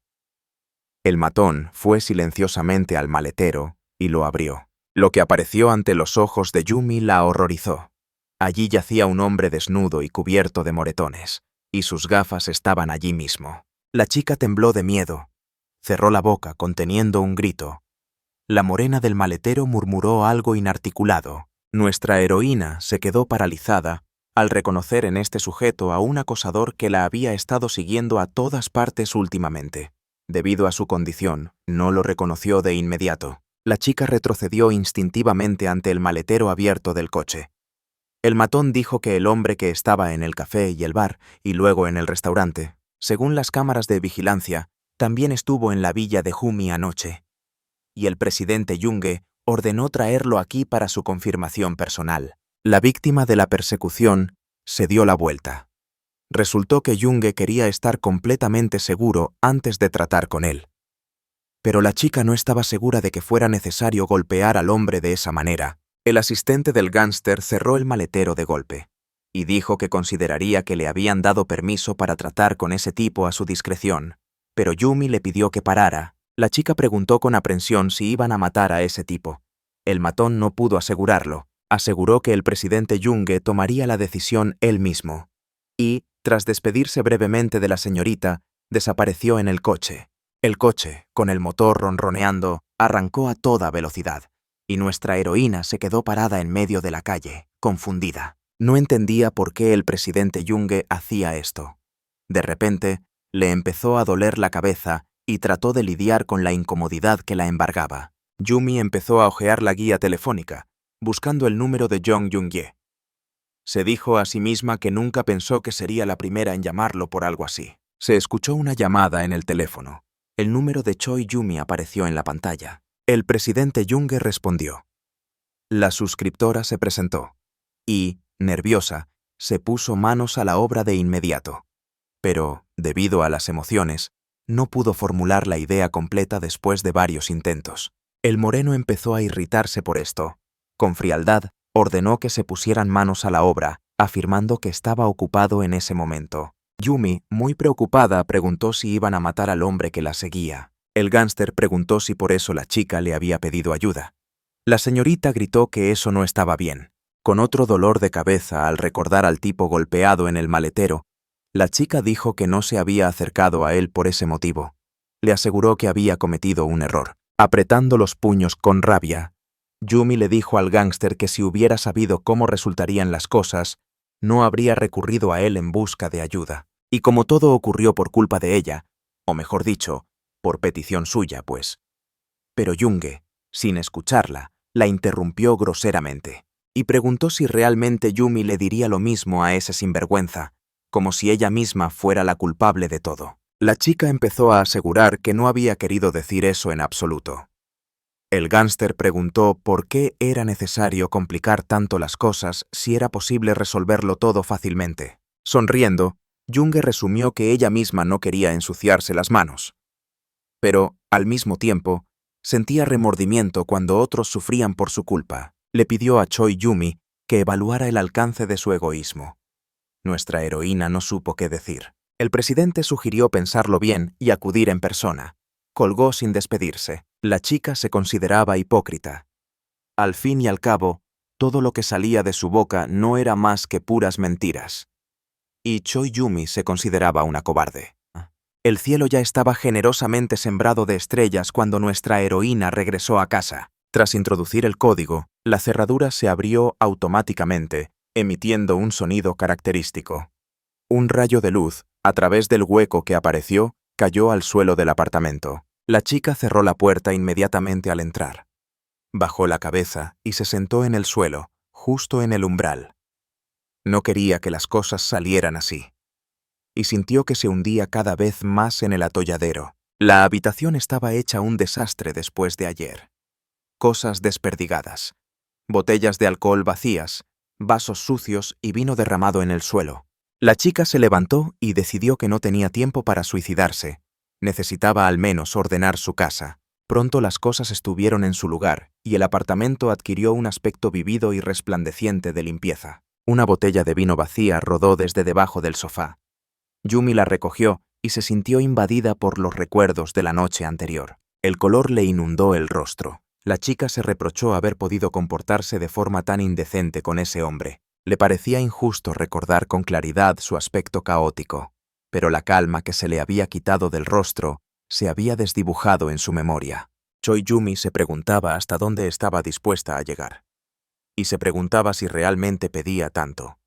A: El matón fue silenciosamente al maletero y lo abrió. Lo que apareció ante los ojos de Yumi la horrorizó. Allí yacía un hombre desnudo y cubierto de moretones, y sus gafas estaban allí mismo. La chica tembló de miedo. Cerró la boca conteniendo un grito. La morena del maletero murmuró algo inarticulado. Nuestra heroína se quedó paralizada al reconocer en este sujeto a un acosador que la había estado siguiendo a todas partes últimamente. Debido a su condición, no lo reconoció de inmediato. La chica retrocedió instintivamente ante el maletero abierto del coche. El matón dijo que el hombre que estaba en el café y el bar, y luego en el restaurante, según las cámaras de vigilancia, también estuvo en la villa de Jumi anoche. Y el presidente Yun-ge ordenó traerlo aquí para su confirmación personal. La víctima de la persecución se dio la vuelta. Resultó que Yun-ge quería estar completamente seguro antes de tratar con él. Pero la chica no estaba segura de que fuera necesario golpear al hombre de esa manera. El asistente del gángster cerró el maletero de golpe y dijo que consideraría que le habían dado permiso para tratar con ese tipo a su discreción, pero Yumi le pidió que parara. La chica preguntó con aprensión si iban a matar a ese tipo. El matón no pudo asegurarlo. Aseguró que el presidente Yun-ge tomaría la decisión él mismo. Y, tras despedirse brevemente de la señorita, desapareció en el coche. El coche, con el motor ronroneando, arrancó a toda velocidad, y nuestra heroína se quedó parada en medio de la calle, confundida. No entendía por qué el presidente Yun-ge hacía esto. De repente, le empezó a doler la cabeza y trató de lidiar con la incomodidad que la embargaba. Yumi empezó a hojear la guía telefónica, buscando el número de Jong Yun-ge. Se dijo a sí misma que nunca pensó que sería la primera en llamarlo por algo así. Se escuchó una llamada en el teléfono. El número de Choi Yumi apareció en la pantalla. El presidente Yun-ge respondió. La suscriptora se presentó y, nerviosa, se puso manos a la obra de inmediato. Pero, debido a las emociones, No pudo formular la idea completa después de varios intentos. El moreno empezó a irritarse por esto. Con frialdad, ordenó que se pusieran manos a la obra, afirmando que estaba ocupado en ese momento. Yumi, muy preocupada, preguntó si iban a matar al hombre que la seguía. El gánster preguntó si por eso la chica le había pedido ayuda. La señorita gritó que eso no estaba bien. Con otro dolor de cabeza al recordar al tipo golpeado en el maletero, la chica dijo que no se había acercado a él por ese motivo. Le aseguró que había cometido un error. Apretando los puños con rabia, Yumi le dijo al gángster que si hubiera sabido cómo resultarían las cosas, no habría recurrido a él en busca de ayuda. Y como todo ocurrió por culpa de ella, o mejor dicho, por petición suya, pues. Pero Junge, sin escucharla, la interrumpió groseramente, y preguntó si realmente Yumi le diría lo mismo a ese sinvergüenza, como si ella misma fuera la culpable de todo. La chica empezó a asegurar que no había querido decir eso en absoluto. El gánster preguntó por qué era necesario complicar tanto las cosas si era posible resolverlo todo fácilmente. Sonriendo, Junge resumió que ella misma no quería ensuciarse las manos. Pero, al mismo tiempo, sentía remordimiento cuando otros sufrían por su culpa. Le pidió a Choi Yumi que evaluara el alcance de su egoísmo. Nuestra heroína no supo qué decir. El presidente sugirió pensarlo bien y acudir en persona. Colgó sin despedirse. La chica se consideraba hipócrita. Al fin y al cabo, todo lo que salía de su boca no era más que puras mentiras. Y Choi Yumi se consideraba una cobarde. El cielo ya estaba generosamente sembrado de estrellas cuando nuestra heroína regresó a casa. Tras introducir el código, la cerradura se abrió automáticamente, emitiendo un sonido característico. Un rayo de luz, a través del hueco que apareció, cayó al suelo del apartamento. La chica cerró la puerta inmediatamente al entrar. Bajó la cabeza y se sentó en el suelo, justo en el umbral. No quería que las cosas salieran así. Y sintió que se hundía cada vez más en el atolladero. La habitación estaba hecha un desastre después de ayer. Cosas desperdigadas. Botellas de alcohol vacías, vasos sucios y vino derramado en el suelo. La chica se levantó y decidió que no tenía tiempo para suicidarse. Necesitaba al menos ordenar su casa. Pronto las cosas estuvieron en su lugar y el apartamento adquirió un aspecto vivido y resplandeciente de limpieza. Una botella de vino vacía rodó desde debajo del sofá. Yumi la recogió y se sintió invadida por los recuerdos de la noche anterior. El color le inundó el rostro. La chica se reprochó haber podido comportarse de forma tan indecente con ese hombre. Le parecía injusto recordar con claridad su aspecto caótico, pero la calma que se le había quitado del rostro se había desdibujado en su memoria. Choi Yumi se preguntaba hasta dónde estaba dispuesta a llegar. Y se preguntaba si realmente pedía tanto.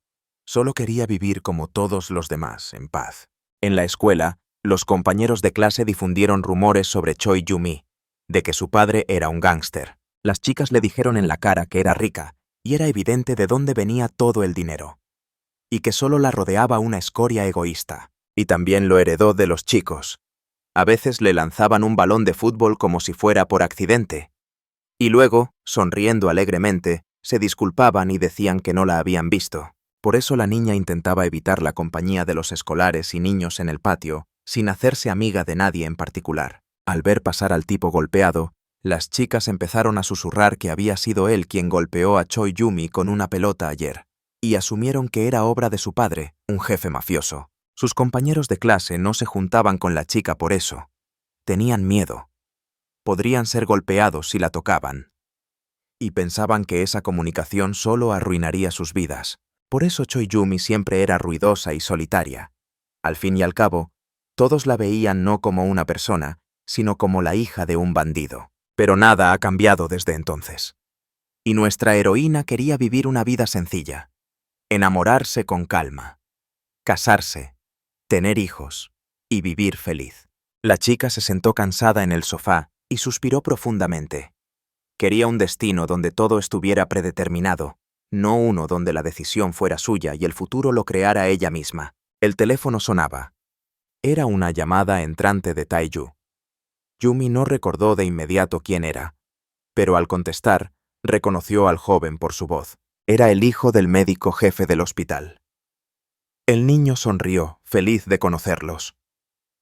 A: Solo quería vivir como todos los demás, en paz. En la escuela, los compañeros de clase difundieron rumores sobre Choi Yumi, de que su padre era un gángster. Las chicas le dijeron en la cara que era rica, y era evidente de dónde venía todo el dinero. Y que solo la rodeaba una escoria egoísta. Y también lo heredó de los chicos. A veces le lanzaban un balón de fútbol como si fuera por accidente. Y luego, sonriendo alegremente, se disculpaban y decían que no la habían visto. Por eso la niña intentaba evitar la compañía de los escolares y niños en el patio, sin hacerse amiga de nadie en particular. Al ver pasar al tipo golpeado, las chicas empezaron a susurrar que había sido él quien golpeó a Choi Yumi con una pelota ayer, y asumieron que era obra de su padre, un jefe mafioso. Sus compañeros de clase no se juntaban con la chica por eso. Tenían miedo. Podrían ser golpeados si la tocaban. Y pensaban que esa comunicación solo arruinaría sus vidas. Por eso Choi Yumi siempre era ruidosa y solitaria. Al fin y al cabo, todos la veían no como una persona, sino como la hija de un bandido. Pero nada ha cambiado desde entonces. Y nuestra heroína quería vivir una vida sencilla. Enamorarse con calma. Casarse. Tener hijos. Y vivir feliz. La chica se sentó cansada en el sofá y suspiró profundamente. Quería un destino donde todo estuviera predeterminado, no uno donde la decisión fuera suya y el futuro lo creara ella misma. El teléfono sonaba. Era una llamada entrante de Taeyu. Yumi no recordó de inmediato quién era, pero al contestar, reconoció al joven por su voz. Era el hijo del médico jefe del hospital. El niño sonrió, feliz de conocerlos.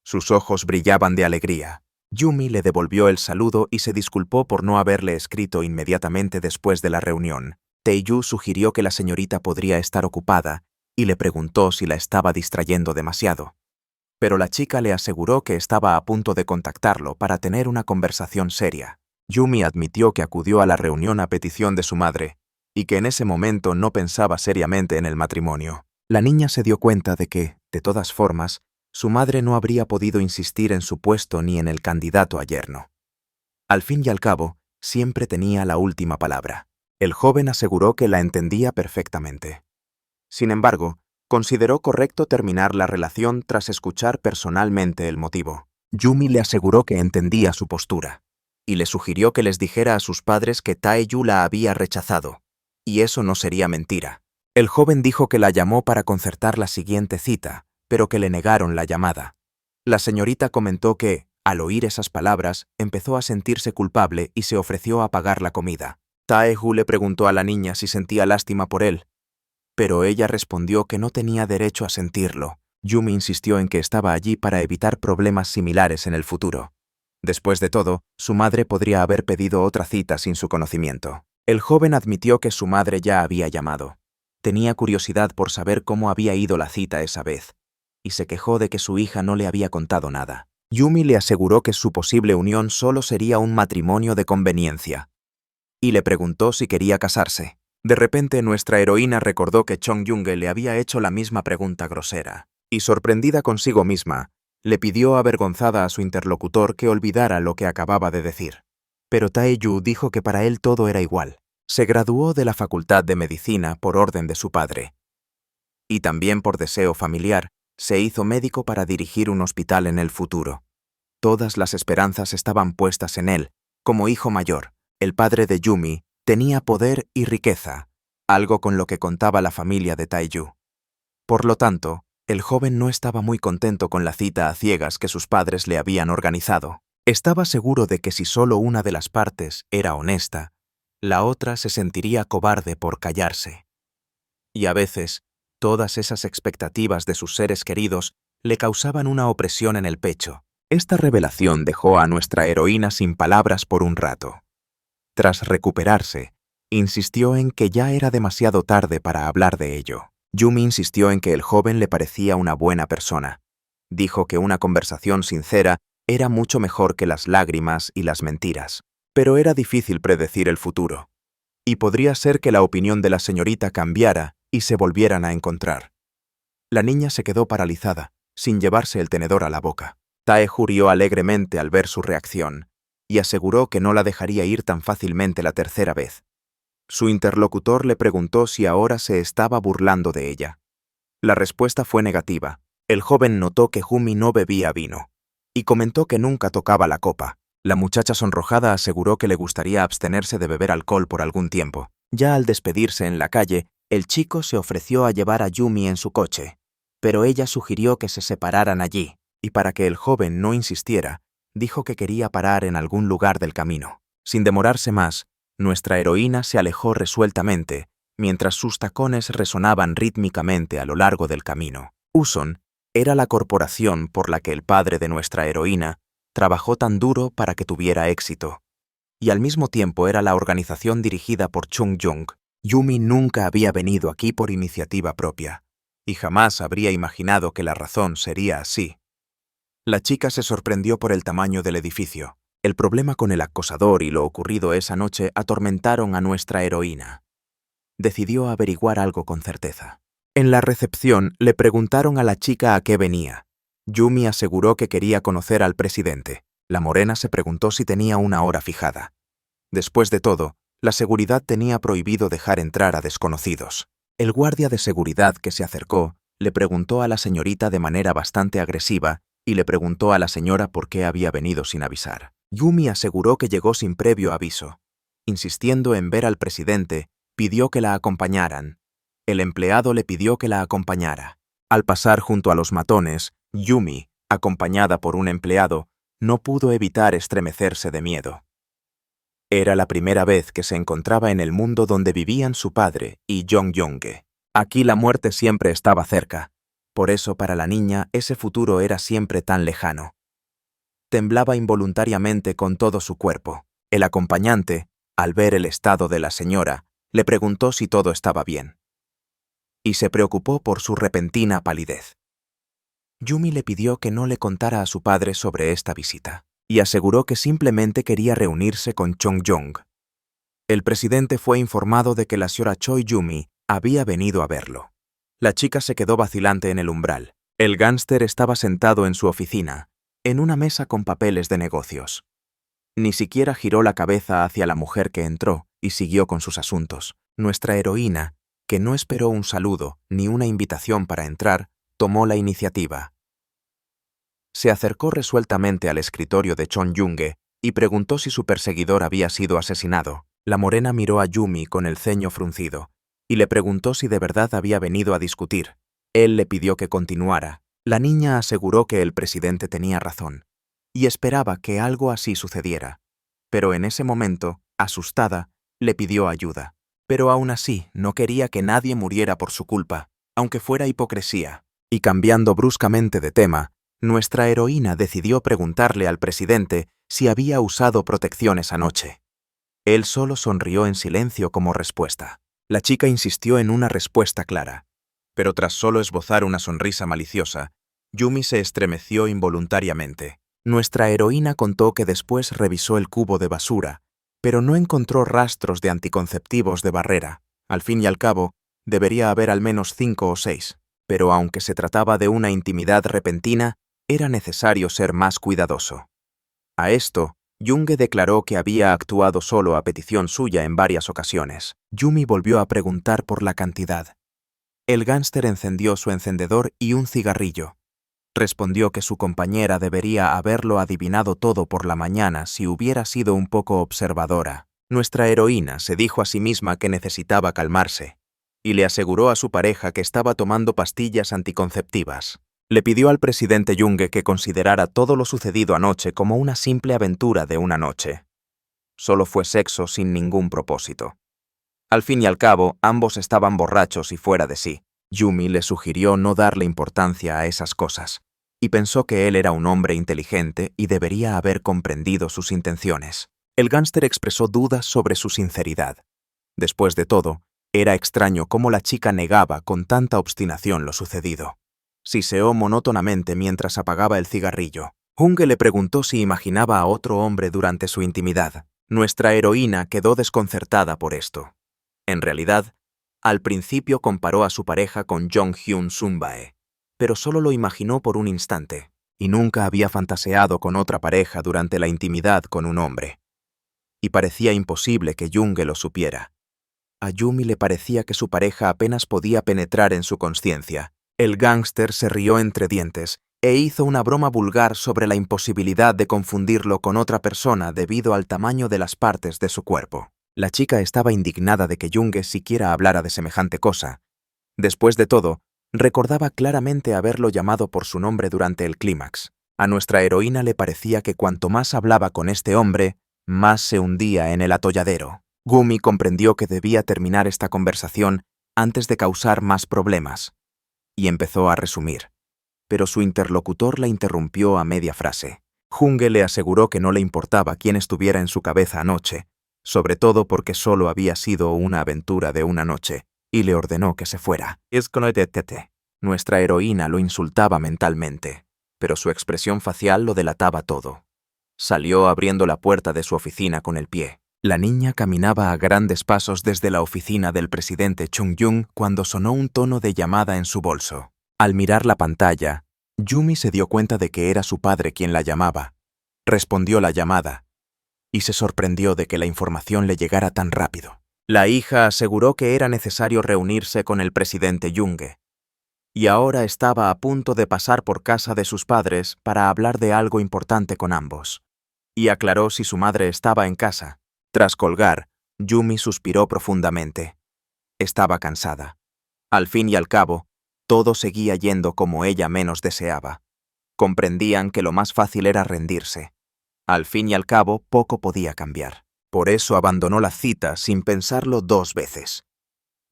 A: Sus ojos brillaban de alegría. Yumi le devolvió el saludo y se disculpó por no haberle escrito inmediatamente después de la reunión. Taeyu sugirió que la señorita podría estar ocupada y le preguntó si la estaba distrayendo demasiado. Pero la chica le aseguró que estaba a punto de contactarlo para tener una conversación seria. Yumi admitió que acudió a la reunión a petición de su madre y que en ese momento no pensaba seriamente en el matrimonio. La niña se dio cuenta de que, de todas formas, su madre no habría podido insistir en su puesto ni en el candidato a yerno. Al fin y al cabo, siempre tenía la última palabra. El joven aseguró que la entendía perfectamente. Sin embargo, consideró correcto terminar la relación tras escuchar personalmente el motivo. Yumi le aseguró que entendía su postura y le sugirió que les dijera a sus padres que Taeyu la había rechazado, y eso no sería mentira. El joven dijo que la llamó para concertar la siguiente cita, pero que le negaron la llamada. La señorita comentó que, al oír esas palabras, empezó a sentirse culpable y se ofreció a pagar la comida. Taeju le preguntó a la niña si sentía lástima por él, pero ella respondió que no tenía derecho a sentirlo. Yumi insistió en que estaba allí para evitar problemas similares en el futuro. Después de todo, su madre podría haber pedido otra cita sin su conocimiento. El joven admitió que su madre ya había llamado. Tenía curiosidad por saber cómo había ido la cita esa vez, y se quejó de que su hija no le había contado nada. Yumi le aseguró que su posible unión solo sería un matrimonio de conveniencia, y le preguntó si quería casarse. De repente, nuestra heroína recordó que Chong Yunge le había hecho la misma pregunta grosera, y sorprendida consigo misma, le pidió avergonzada a su interlocutor que olvidara lo que acababa de decir. Pero Taeyu dijo que para él todo era igual. Se graduó de la Facultad de Medicina por orden de su padre, y también por deseo familiar, se hizo médico para dirigir un hospital en el futuro. Todas las esperanzas estaban puestas en él. Como hijo mayor, el padre de Yumi tenía poder y riqueza, algo con lo que contaba la familia de Taeyu. Por lo tanto, el joven no estaba muy contento con la cita a ciegas que sus padres le habían organizado. Estaba seguro de que si solo una de las partes era honesta, la otra se sentiría cobarde por callarse. Y a veces, todas esas expectativas de sus seres queridos le causaban una opresión en el pecho. Esta revelación dejó a nuestra heroína sin palabras por un rato. Tras recuperarse, insistió en que ya era demasiado tarde para hablar de ello. Yumi insistió en que el joven le parecía una buena persona. Dijo que una conversación sincera era mucho mejor que las lágrimas y las mentiras. Pero era difícil predecir el futuro, y podría ser que la opinión de la señorita cambiara y se volvieran a encontrar. La niña se quedó paralizada, sin llevarse el tenedor a la boca. Taeju rió alegremente al ver su reacción, y aseguró que no la dejaría ir tan fácilmente la tercera vez. Su interlocutor le preguntó si ahora se estaba burlando de ella. La respuesta fue negativa. El joven notó que Yumi no bebía vino, y comentó que nunca tocaba la copa. La muchacha sonrojada aseguró que le gustaría abstenerse de beber alcohol por algún tiempo. Ya al despedirse en la calle, el chico se ofreció a llevar a Yumi en su coche, pero ella sugirió que se separaran allí, y para que el joven no insistiera, dijo que quería parar en algún lugar del camino. Sin demorarse más, nuestra heroína se alejó resueltamente, mientras sus tacones resonaban rítmicamente a lo largo del camino. Uson era la corporación por la que el padre de nuestra heroína trabajó tan duro para que tuviera éxito, y al mismo tiempo era la organización dirigida por Chung Jung. Yumi nunca había venido aquí por iniciativa propia, y jamás habría imaginado que la razón sería así. La chica se sorprendió por el tamaño del edificio. El problema con el acosador y lo ocurrido esa noche atormentaron a nuestra heroína. Decidió averiguar algo con certeza. En la recepción le preguntaron a la chica a qué venía. Yumi aseguró que quería conocer al presidente. La morena se preguntó si tenía una hora fijada. Después de todo, la seguridad tenía prohibido dejar entrar a desconocidos. El guardia de seguridad que se acercó le preguntó a la señorita de manera bastante agresiva y le preguntó a la señora por qué había venido sin avisar. Yumi aseguró que llegó sin previo aviso. Insistiendo en ver al presidente, pidió que la acompañaran. El empleado le pidió que la acompañara. Al pasar junto a los matones, Yumi, acompañada por un empleado, no pudo evitar estremecerse de miedo. Era la primera vez que se encontraba en el mundo donde vivían su padre y Jong Yonge. Aquí la muerte siempre estaba cerca, Por eso para la niña ese futuro era siempre tan lejano. Temblaba involuntariamente con todo su cuerpo. El acompañante, al ver el estado de la señora, le preguntó si todo estaba bien. Y se preocupó por su repentina palidez. Yumi le pidió que no le contara a su padre sobre esta visita, y aseguró que simplemente quería reunirse con Chongyong. El presidente fue informado de que la señora Choi Yumi había venido a verlo. La chica se quedó vacilante en el umbral. El gánster estaba sentado en su oficina, en una mesa con papeles de negocios. Ni siquiera giró la cabeza hacia la mujer que entró y siguió con sus asuntos. Nuestra heroína, que no esperó un saludo ni una invitación para entrar, tomó la iniciativa. Se acercó resueltamente al escritorio de Chon Yunge y preguntó si su perseguidor había sido asesinado. La morena miró a Yumi con el ceño fruncido y le preguntó si de verdad había venido a discutir. Él le pidió que continuara. La niña aseguró que el presidente tenía razón y esperaba que algo así sucediera. Pero en ese momento, asustada, le pidió ayuda. Pero aún así no quería que nadie muriera por su culpa, aunque fuera hipocresía. Y cambiando bruscamente de tema, nuestra heroína decidió preguntarle al presidente si había usado protección esa noche. Él solo sonrió en silencio como respuesta. La chica insistió en una respuesta clara, pero tras solo esbozar una sonrisa maliciosa, Yumi se estremeció involuntariamente. Nuestra heroína contó que después revisó el cubo de basura, pero no encontró rastros de anticonceptivos de barrera. Al fin y al cabo, debería haber al menos 5 o 6, pero aunque se trataba de una intimidad repentina, era necesario ser más cuidadoso. A esto, Yunge declaró que había actuado solo a petición suya en varias ocasiones. Yumi volvió a preguntar por la cantidad. El gánster encendió su encendedor y un cigarrillo. Respondió que su compañera debería haberlo adivinado todo por la mañana si hubiera sido un poco observadora. Nuestra heroína se dijo a sí misma que necesitaba calmarse, y le aseguró a su pareja que estaba tomando pastillas anticonceptivas. Le pidió al presidente Yunge que considerara todo lo sucedido anoche como una simple aventura de una noche. Solo fue sexo sin ningún propósito. Al fin y al cabo, ambos estaban borrachos y fuera de sí. Yumi le sugirió no darle importancia a esas cosas, y pensó que él era un hombre inteligente y debería haber comprendido sus intenciones. El gánster expresó dudas sobre su sinceridad. Después de todo, era extraño cómo la chica negaba con tanta obstinación lo sucedido. Siseó monótonamente mientras apagaba el cigarrillo. Junge le preguntó si imaginaba a otro hombre durante su intimidad. Nuestra heroína quedó desconcertada por esto. En realidad, al principio comparó a su pareja con Jong-hyun Sunbae, pero solo lo imaginó por un instante, y nunca había fantaseado con otra pareja durante la intimidad con un hombre. Y parecía imposible que Junge lo supiera. A Yumi le parecía que su pareja apenas podía penetrar en su consciencia. El gángster se rió entre dientes e hizo una broma vulgar sobre la imposibilidad de confundirlo con otra persona debido al tamaño de las partes de su cuerpo. La chica estaba indignada de que Junge siquiera hablara de semejante cosa. Después de todo, recordaba claramente haberlo llamado por su nombre durante el clímax. A nuestra heroína le parecía que cuanto más hablaba con este hombre, más se hundía en el atolladero. Gumi comprendió que debía terminar esta conversación antes de causar más problemas, y empezó a resumir. Pero su interlocutor la interrumpió a media frase. Junge le aseguró que no le importaba quién estuviera en su cabeza anoche, sobre todo porque solo había sido una aventura de una noche, y le ordenó que se fuera. Nuestra heroína lo insultaba mentalmente, pero su expresión facial lo delataba todo. Salió abriendo la puerta de su oficina con el pie. La niña caminaba a grandes pasos desde la oficina del presidente Chung-Yung cuando sonó un tono de llamada en su bolso. Al mirar la pantalla, Yumi se dio cuenta de que era su padre quien la llamaba. Respondió la llamada y se sorprendió de que la información le llegara tan rápido. La hija aseguró que era necesario reunirse con el presidente Junge, y ahora estaba a punto de pasar por casa de sus padres para hablar de algo importante con ambos. Y aclaró si su madre estaba en casa. Tras colgar, Yumi suspiró profundamente. Estaba cansada. Al fin y al cabo, todo seguía yendo como ella menos deseaba. Comprendían que lo más fácil era rendirse. Al fin y al cabo, poco podía cambiar. Por eso abandonó la cita sin pensarlo 2 veces.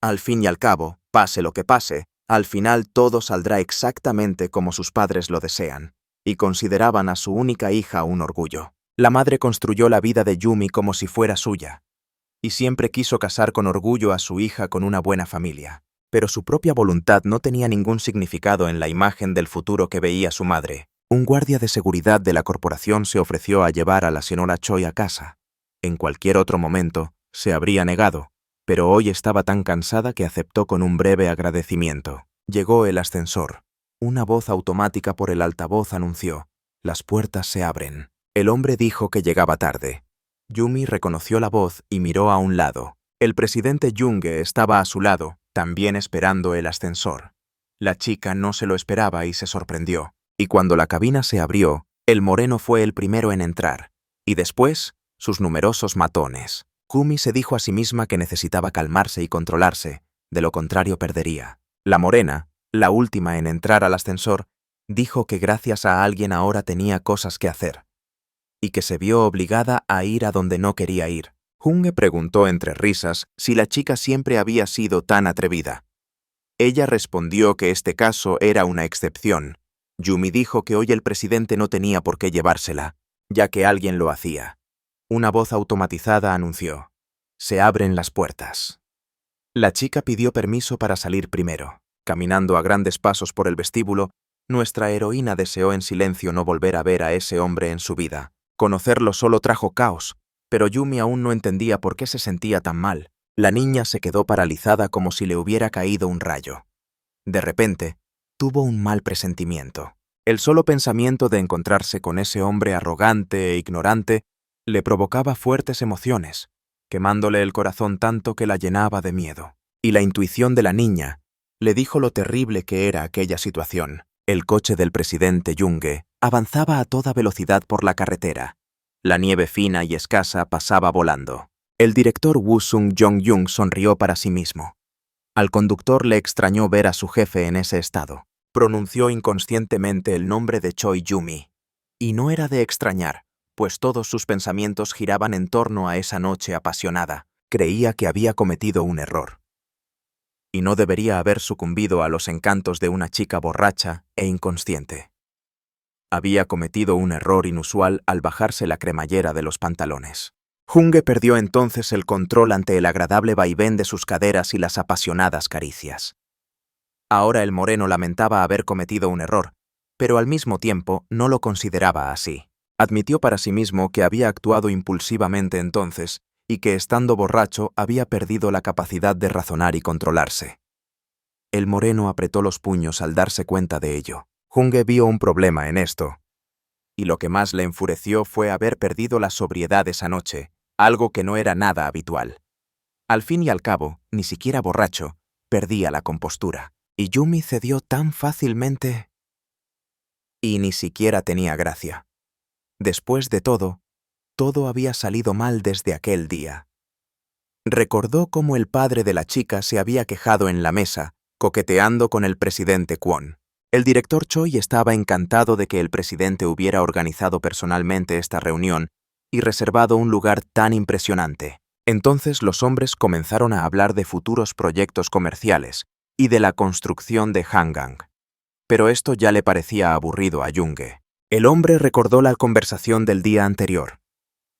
A: Al fin y al cabo, pase lo que pase, Al final todo saldrá exactamente como sus padres lo desean, y consideraban a su única hija un orgullo. La madre construyó la vida de Yumi como si fuera suya, y siempre quiso casar con orgullo a su hija con una buena familia. Pero su propia voluntad no tenía ningún significado en la imagen del futuro que veía su madre. Un guardia de seguridad de la corporación se ofreció a llevar a la señora Choi a casa. En cualquier otro momento, se habría negado, pero hoy estaba tan cansada que aceptó con un breve agradecimiento. Llegó el ascensor. Una voz automática por el altavoz anunció: «Las puertas se abren». El hombre dijo que llegaba tarde. Yumi reconoció la voz y miró a un lado. El presidente Junge estaba a su lado, también esperando el ascensor. La chica no se lo esperaba y se sorprendió. Y cuando la cabina se abrió, el moreno fue el primero en entrar. Y después, sus numerosos matones. Kumi se dijo a sí misma que necesitaba calmarse y controlarse, de lo contrario perdería. La morena, la última en entrar al ascensor, dijo que gracias a alguien ahora tenía cosas que hacer, y que se vio obligada a ir a donde no quería ir. Junge preguntó entre risas si la chica siempre había sido tan atrevida. Ella respondió que este caso era una excepción. Yumi dijo que hoy el presidente no tenía por qué llevársela, ya que alguien lo hacía. Una voz automatizada anunció: «Se abren las puertas». La chica pidió permiso para salir primero. Caminando a grandes pasos por el vestíbulo, nuestra heroína deseó en silencio no volver a ver a ese hombre en su vida. Conocerlo solo trajo caos, pero Yumi aún no entendía por qué se sentía tan mal. La niña se quedó paralizada como si le hubiera caído un rayo. De repente, tuvo un mal presentimiento. El solo pensamiento de encontrarse con ese hombre arrogante e ignorante le provocaba fuertes emociones, quemándole el corazón tanto que la llenaba de miedo. Y la intuición de la niña le dijo lo terrible que era aquella situación. El coche del presidente Junge avanzaba a toda velocidad por la carretera. La nieve fina y escasa pasaba volando. El director Woo Sung-jong-jung sonrió para sí mismo. Al conductor le extrañó ver a su jefe en ese estado. Pronunció inconscientemente el nombre de Choi Yumi. Y no era de extrañar, pues todos sus pensamientos giraban en torno a esa noche apasionada. Creía que había cometido un error. Y no debería haber sucumbido a los encantos de una chica borracha e inconsciente. Había cometido un error inusual al bajarse la cremallera de los pantalones. Junge perdió entonces el control ante el agradable vaivén de sus caderas y las apasionadas caricias. Ahora el moreno lamentaba haber cometido un error, pero al mismo tiempo no lo consideraba así. Admitió para sí mismo que había actuado impulsivamente entonces y que, estando borracho, había perdido la capacidad de razonar y controlarse. El moreno apretó los puños al darse cuenta de ello. Junge vio un problema en esto, y lo que más le enfureció fue haber perdido la sobriedad esa noche, algo que no era nada habitual. Al fin y al cabo, ni siquiera borracho, perdía la compostura, y Yumi cedió tan fácilmente. Y ni siquiera tenía gracia. Después de todo había salido mal desde aquel día. Recordó cómo el padre de la chica se había quejado en la mesa, coqueteando con el presidente Kwon. El director Choi estaba encantado de que el presidente hubiera organizado personalmente esta reunión y reservado un lugar tan impresionante. Entonces los hombres comenzaron a hablar de futuros proyectos comerciales y de la construcción de Hangang. Pero esto ya le parecía aburrido a Junge. El hombre recordó la conversación del día anterior.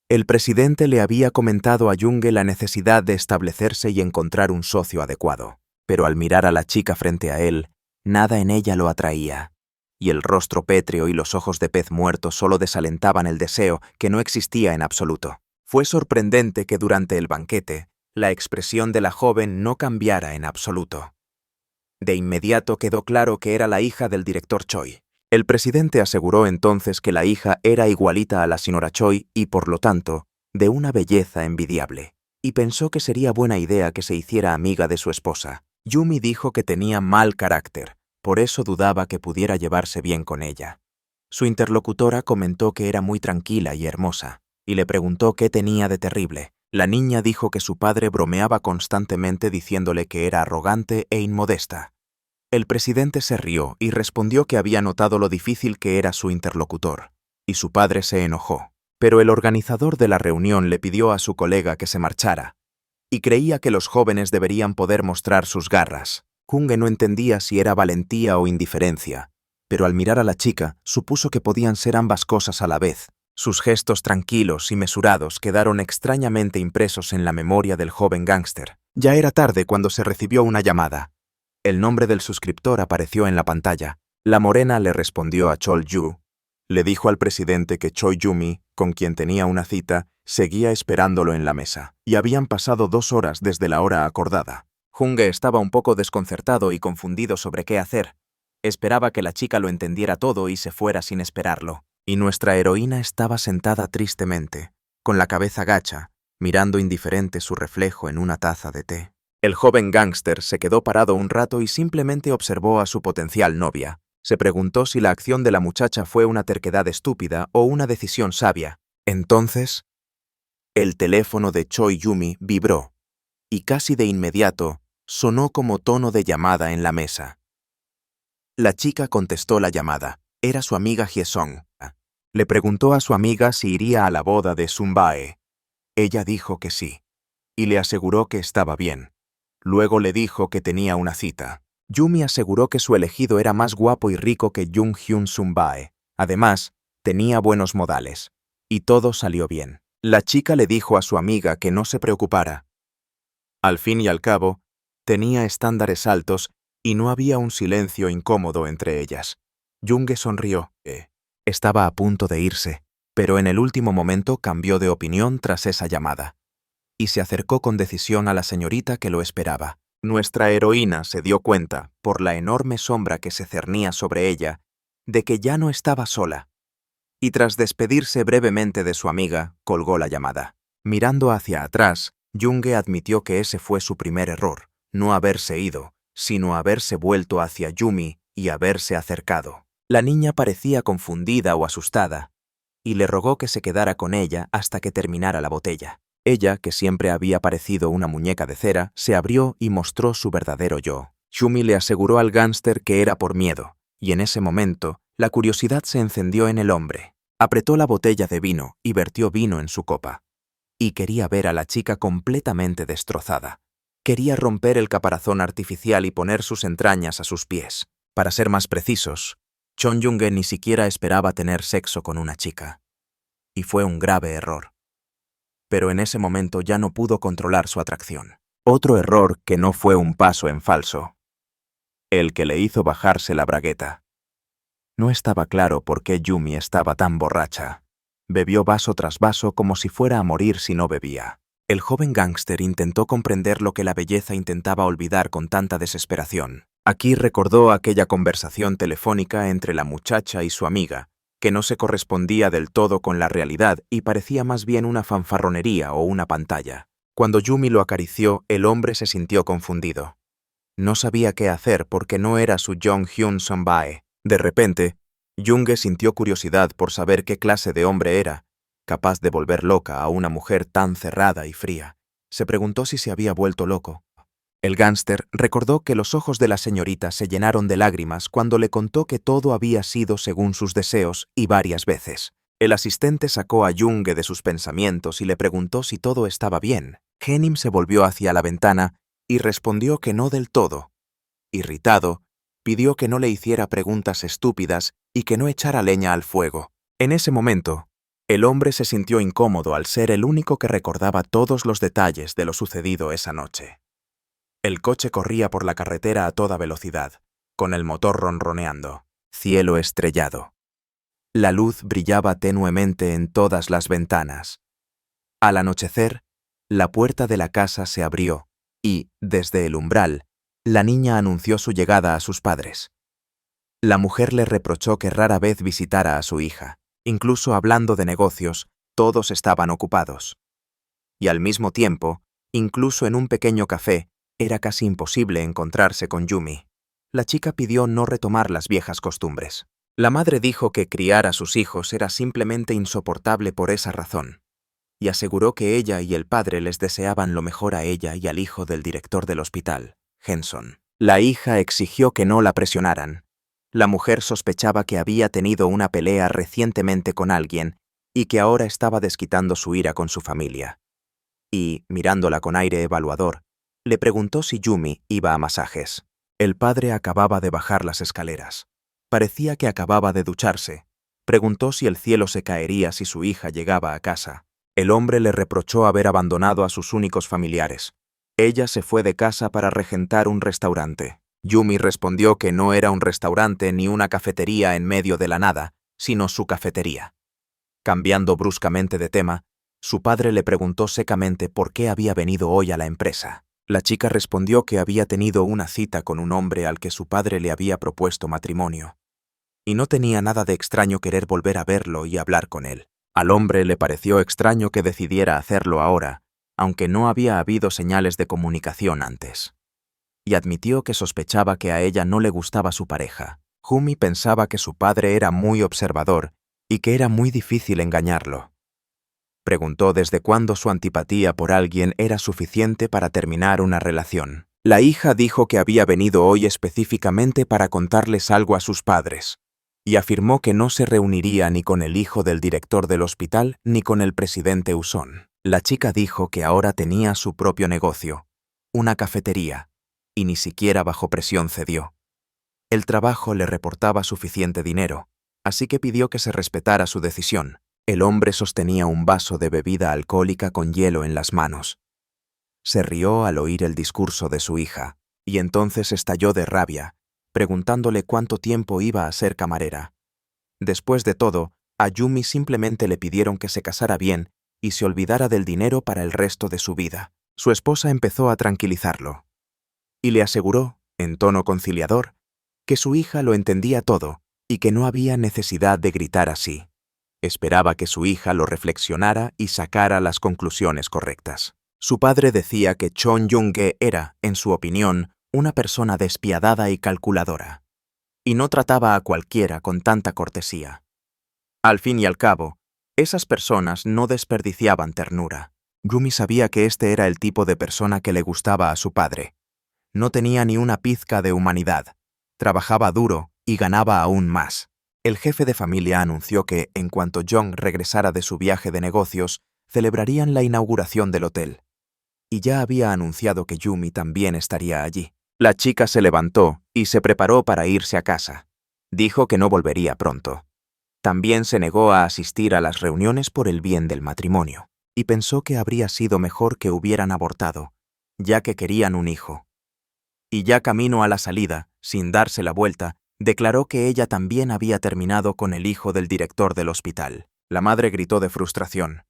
A: El presidente le había comentado a Junge la necesidad de establecerse y encontrar un socio adecuado, pero al mirar a la chica frente a él, nada en ella lo atraía, y el rostro pétreo y los ojos de pez muerto solo desalentaban el deseo que no existía en absoluto. Fue sorprendente que durante el banquete, la expresión de la joven no cambiara en absoluto. De inmediato quedó claro que era la hija del director Choi. El presidente aseguró entonces que la hija era igualita a la señora Choi y, por lo tanto, de una belleza envidiable, y pensó que sería buena idea que se hiciera amiga de su esposa. Yumi dijo que tenía mal carácter, por eso dudaba que pudiera llevarse bien con ella. Su interlocutora comentó que era muy tranquila y hermosa, y le preguntó qué tenía de terrible. La niña dijo que su padre bromeaba constantemente diciéndole que era arrogante e inmodesta. El presidente se rió y respondió que había notado lo difícil que era su interlocutor, y su padre se enojó. Pero el organizador de la reunión le pidió a su colega que se marchara, y creía que los jóvenes deberían poder mostrar sus garras. Junge no entendía si era valentía o indiferencia, pero al mirar a la chica supuso que podían ser ambas cosas a la vez. Sus gestos tranquilos y mesurados quedaron extrañamente impresos en la memoria del joven gángster. Ya era tarde cuando se recibió una llamada. El nombre del suscriptor apareció en la pantalla. La morena le respondió a Chol Yu. Le dijo al presidente que Choi Yumi, con quien tenía una cita, seguía esperándolo en la mesa, y habían pasado 2 horas desde la hora acordada. Junge estaba un poco desconcertado y confundido sobre qué hacer. Esperaba que la chica lo entendiera todo y se fuera sin esperarlo. Y nuestra heroína estaba sentada tristemente, con la cabeza gacha, mirando indiferente su reflejo en una taza de té. El joven gángster se quedó parado un rato y simplemente observó a su potencial novia. Se preguntó si la acción de la muchacha fue una terquedad estúpida o una decisión sabia. Entonces, el teléfono de Choi Yumi vibró, y casi de inmediato sonó como tono de llamada en la mesa. La chica contestó la llamada. Era su amiga Hye-sung. Le preguntó a su amiga si iría a la boda de Sun-bae. Ella dijo que sí, y le aseguró que estaba bien. Luego le dijo que tenía una cita. Yumi aseguró que su elegido era más guapo y rico que Jung-hyun Sun-bae. Además, tenía buenos modales. Y todo salió bien. La chica le dijo a su amiga que no se preocupara. Al fin y al cabo, tenía estándares altos y no había un silencio incómodo entre ellas. Junge sonrió. Estaba a punto de irse, pero en el último momento cambió de opinión tras esa llamada, y se acercó con decisión a la señorita que lo esperaba. Nuestra heroína se dio cuenta, por la enorme sombra que se cernía sobre ella, de que ya no estaba sola, y tras despedirse brevemente de su amiga, colgó la llamada. Mirando hacia atrás, Junge admitió que ese fue su primer error, no haberse ido, sino haberse vuelto hacia Yumi y haberse acercado. La niña parecía confundida o asustada, y le rogó que se quedara con ella hasta que terminara la botella. Ella, que siempre había parecido una muñeca de cera, se abrió y mostró su verdadero yo. Yumi le aseguró al gángster que era por miedo, y en ese momento, la curiosidad se encendió en el hombre. Apretó la botella de vino y vertió vino en su copa. Y quería ver a la chica completamente destrozada. Quería romper el caparazón artificial y poner sus entrañas a sus pies. Para ser más precisos, Chon Junge ni siquiera esperaba tener sexo con una chica. Y fue un grave error. Pero en ese momento ya no pudo controlar su atracción. Otro error que no fue un paso en falso. El que le hizo bajarse la bragueta. No estaba claro por qué Yumi estaba tan borracha. Bebió vaso tras vaso como si fuera a morir si no bebía. El joven gángster intentó comprender lo que la belleza intentaba olvidar con tanta desesperación. Aquí recordó aquella conversación telefónica entre la muchacha y su amiga, que no se correspondía del todo con la realidad y parecía más bien una fanfarronería o una pantalla. Cuando Yumi lo acarició, el hombre se sintió confundido. No sabía qué hacer porque no era su Jung-hyun Sun-bae. De repente, Junge sintió curiosidad por saber qué clase de hombre era, capaz de volver loca a una mujer tan cerrada y fría. Se preguntó si se había vuelto loco. El gángster recordó que los ojos de la señorita se llenaron de lágrimas cuando le contó que todo había sido según sus deseos y varias veces. El asistente sacó a Junge de sus pensamientos y le preguntó si todo estaba bien. Henim se volvió hacia la ventana y respondió que no del todo. Irritado, pidió que no le hiciera preguntas estúpidas y que no echara leña al fuego. En ese momento, el hombre se sintió incómodo al ser el único que recordaba todos los detalles de lo sucedido esa noche. El coche corría por la carretera a toda velocidad, con el motor ronroneando. Cielo estrellado. La luz brillaba tenuemente en todas las ventanas. Al anochecer, la puerta de la casa se abrió y, desde el umbral, la niña anunció su llegada a sus padres. La mujer le reprochó que rara vez visitara a su hija. Incluso hablando de negocios, todos estaban ocupados. Y al mismo tiempo, incluso en un pequeño café, era casi imposible encontrarse con Yumi. La chica pidió no retomar las viejas costumbres. La madre dijo que criar a sus hijos era simplemente insoportable por esa razón, y aseguró que ella y el padre les deseaban lo mejor a ella y al hijo del director del hospital, Henson. La hija exigió que no la presionaran. La mujer sospechaba que había tenido una pelea recientemente con alguien y que ahora estaba desquitando su ira con su familia. Y, mirándola con aire evaluador, le preguntó si Yumi iba a masajes. El padre acababa de bajar las escaleras. Parecía que acababa de ducharse. Preguntó si el cielo se caería si su hija llegaba a casa. El hombre le reprochó haber abandonado a sus únicos familiares. Ella se fue de casa para regentar un restaurante. Yumi respondió que no era un restaurante ni una cafetería en medio de la nada, sino su cafetería. Cambiando bruscamente de tema, su padre le preguntó secamente por qué había venido hoy a la empresa. La chica respondió que había tenido una cita con un hombre al que su padre le había propuesto matrimonio. Y no tenía nada de extraño querer volver a verlo y hablar con él. Al hombre le pareció extraño que decidiera hacerlo ahora, aunque no había habido señales de comunicación antes. Y admitió que sospechaba que a ella no le gustaba su pareja. Jumi pensaba que su padre era muy observador y que era muy difícil engañarlo. Preguntó desde cuándo su antipatía por alguien era suficiente para terminar una relación. La hija dijo que había venido hoy específicamente para contarles algo a sus padres, y afirmó que no se reuniría ni con el hijo del director del hospital ni con el presidente Usón. La chica dijo que ahora tenía su propio negocio, una cafetería, y ni siquiera bajo presión cedió. El trabajo le reportaba suficiente dinero, así que pidió que se respetara su decisión. El hombre sostenía un vaso de bebida alcohólica con hielo en las manos. Se rió al oír el discurso de su hija, y entonces estalló de rabia, preguntándole cuánto tiempo iba a ser camarera. Después de todo, a Yumi simplemente le pidieron que se casara bien y se olvidara del dinero para el resto de su vida. Su esposa empezó a tranquilizarlo, y le aseguró, en tono conciliador, que su hija lo entendía todo y que no había necesidad de gritar así. Esperaba que su hija lo reflexionara y sacara las conclusiones correctas. Su padre decía que Chon Yong-ge era, en su opinión, una persona despiadada y calculadora, y no trataba a cualquiera con tanta cortesía. Al fin y al cabo, esas personas no desperdiciaban ternura. Yumi sabía que este era el tipo de persona que le gustaba a su padre. No tenía ni una pizca de humanidad, trabajaba duro y ganaba aún más. El jefe de familia anunció que, en cuanto Jong regresara de su viaje de negocios, celebrarían la inauguración del hotel. Y ya había anunciado que Yumi también estaría allí. La chica se levantó y se preparó para irse a casa. Dijo que no volvería pronto. También se negó a asistir a las reuniones por el bien del matrimonio, y pensó que habría sido mejor que hubieran abortado, ya que querían un hijo. Y ya camino a la salida, sin darse la vuelta, declaró que ella también había terminado con el hijo del director del hospital. La madre gritó de frustración.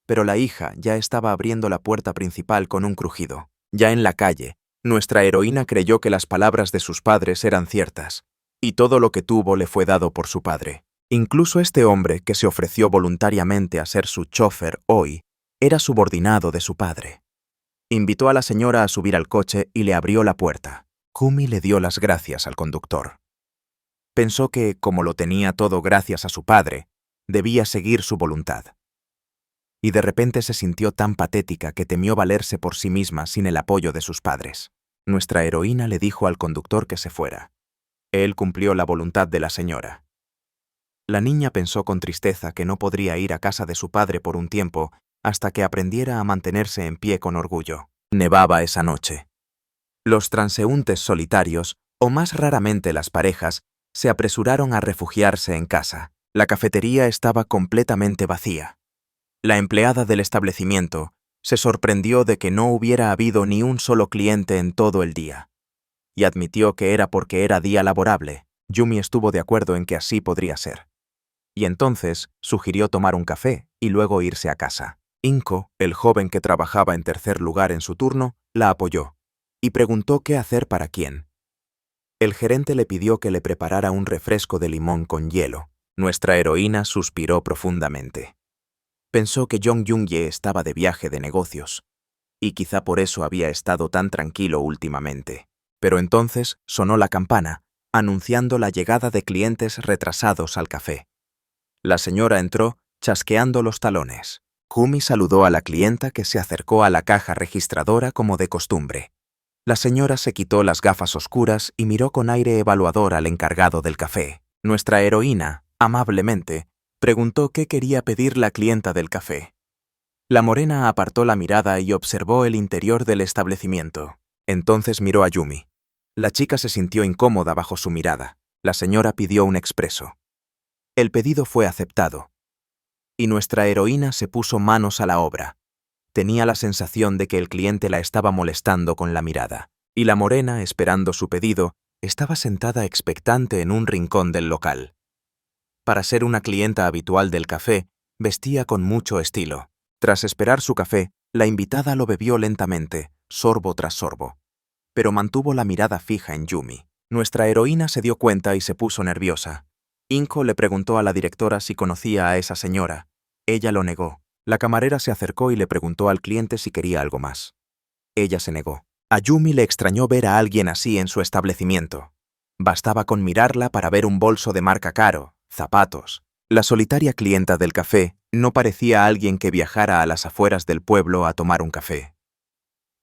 A: Pero la hija ya estaba abriendo la puerta principal con un crujido. Ya en la calle, nuestra heroína creyó que las palabras de sus padres eran ciertas, y todo lo que tuvo le fue dado por su padre. Incluso este hombre, que se ofreció voluntariamente a ser su chófer hoy, era subordinado de su padre. Invitó a la señora a subir al coche y le abrió la puerta. Jumi le dio las gracias al conductor. Pensó que, como lo tenía todo gracias a su padre, debía seguir su voluntad. Y de repente se sintió tan patética que temió valerse por sí misma sin el apoyo de sus padres. Nuestra heroína le dijo al conductor que se fuera. Él cumplió la voluntad de la señora. La niña pensó con tristeza que no podría ir a casa de su padre por un tiempo hasta que aprendiera a mantenerse en pie con orgullo. Nevaba esa noche. Los transeúntes solitarios, o más raramente las parejas, se apresuraron a refugiarse en casa. La cafetería estaba completamente vacía. La empleada del establecimiento se sorprendió de que no hubiera habido ni un solo cliente en todo el día, y admitió que era porque era día laborable. Yumi estuvo de acuerdo en que así podría ser. Y entonces sugirió tomar un café y luego irse a casa. Inko, el joven que trabajaba en tercer lugar en su turno, la apoyó, y preguntó qué hacer para quién. El gerente le pidió que le preparara un refresco de limón con hielo. Nuestra heroína suspiró profundamente. Pensó que Jong Yong-ye estaba de viaje de negocios, y quizá por eso había estado tan tranquilo últimamente. Pero entonces sonó la campana, anunciando la llegada de clientes retrasados al café. La señora entró, chasqueando los talones. Jumi saludó a la clienta, que se acercó a la caja registradora como de costumbre. La señora se quitó las gafas oscuras y miró con aire evaluador al encargado del café. Nuestra heroína, amablemente, preguntó qué quería pedir la clienta del café. La morena apartó la mirada y observó el interior del establecimiento. Entonces miró a Yumi. La chica se sintió incómoda bajo su mirada. La señora pidió un expreso. El pedido fue aceptado. Y nuestra heroína se puso manos a la obra. Tenía la sensación de que el cliente la estaba molestando con la mirada. Y la morena, esperando su pedido, estaba sentada expectante en un rincón del local. Para ser una clienta habitual del café, vestía con mucho estilo. Tras esperar su café, la invitada lo bebió lentamente, sorbo tras sorbo. Pero mantuvo la mirada fija en Yumi. Nuestra heroína se dio cuenta y se puso nerviosa. Inko le preguntó a la directora si conocía a esa señora. Ella lo negó. La camarera se acercó y le preguntó al cliente si quería algo más. Ella se negó. A Yumi le extrañó ver a alguien así en su establecimiento. Bastaba con mirarla para ver un bolso de marca caro, zapatos. La solitaria clienta del café no parecía alguien que viajara a las afueras del pueblo a tomar un café.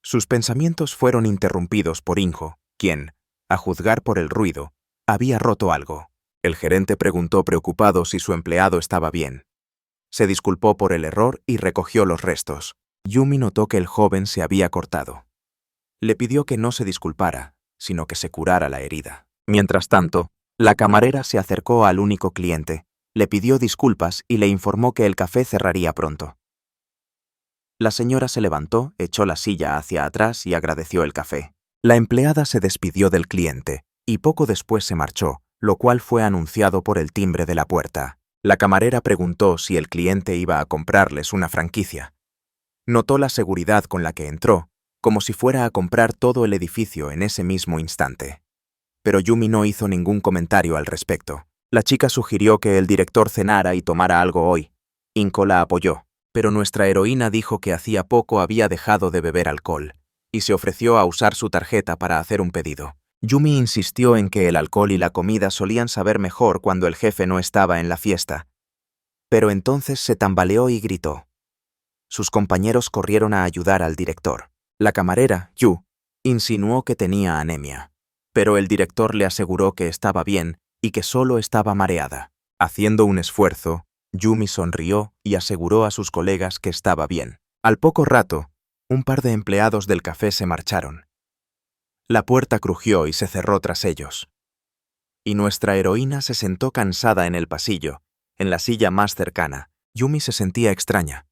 A: Sus pensamientos fueron interrumpidos por Injo, quien, a juzgar por el ruido, había roto algo. El gerente preguntó preocupado si su empleado estaba bien. Se disculpó por el error y recogió los restos. Yumi notó que el joven se había cortado. Le pidió que no se disculpara, sino que se curara la herida. Mientras tanto, la camarera se acercó al único cliente, le pidió disculpas y le informó que el café cerraría pronto. La señora se levantó, echó la silla hacia atrás y agradeció el café. La empleada se despidió del cliente y poco después se marchó, lo cual fue anunciado por el timbre de la puerta. La camarera preguntó si el cliente iba a comprarles una franquicia. Notó la seguridad con la que entró, como si fuera a comprar todo el edificio en ese mismo instante. Pero Yumi no hizo ningún comentario al respecto. La chica sugirió que el director cenara y tomara algo hoy. Inko la apoyó, pero nuestra heroína dijo que hacía poco había dejado de beber alcohol, y se ofreció a usar su tarjeta para hacer un pedido. Yumi insistió en que el alcohol y la comida solían saber mejor cuando el jefe no estaba en la fiesta. Pero entonces se tambaleó y gritó. Sus compañeros corrieron a ayudar al director. La camarera, Yu, insinuó que tenía anemia, pero el director le aseguró que estaba bien y que solo estaba mareada. Haciendo un esfuerzo, Yumi sonrió y aseguró a sus colegas que estaba bien. Al poco rato, un par de empleados del café se marcharon. La puerta crujió y se cerró tras ellos. Y nuestra heroína se sentó cansada en el pasillo, en la silla más cercana. Yumi se sentía extraña.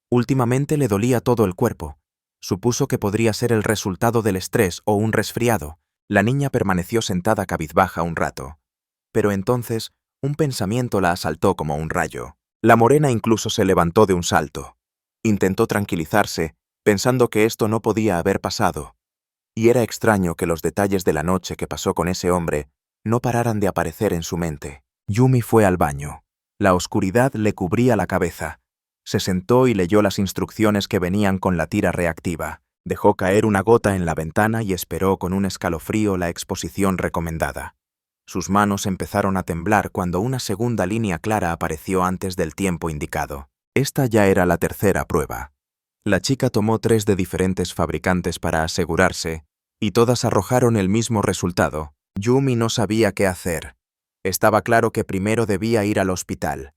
A: Últimamente le dolía todo el cuerpo. Supuso que podría ser el resultado del estrés o un resfriado. La niña permaneció sentada cabizbaja un rato. Pero entonces, un pensamiento la asaltó como un rayo. La morena incluso se levantó de un salto. Intentó tranquilizarse, pensando que esto no podía haber pasado. Y era extraño que los detalles de la noche que pasó con ese hombre no pararan de aparecer en su mente. Yumi fue al baño. La oscuridad le cubría la cabeza. Se sentó y leyó las instrucciones que venían con la tira reactiva. Dejó caer una gota en la ventana y esperó con un escalofrío la exposición recomendada. Sus manos empezaron a temblar cuando una segunda línea clara apareció antes del tiempo indicado. Esta ya era la tercera prueba. La chica tomó 3 de diferentes fabricantes para asegurarse, y todas arrojaron el mismo resultado. Yumi no sabía qué hacer. Estaba claro que primero debía ir al hospital,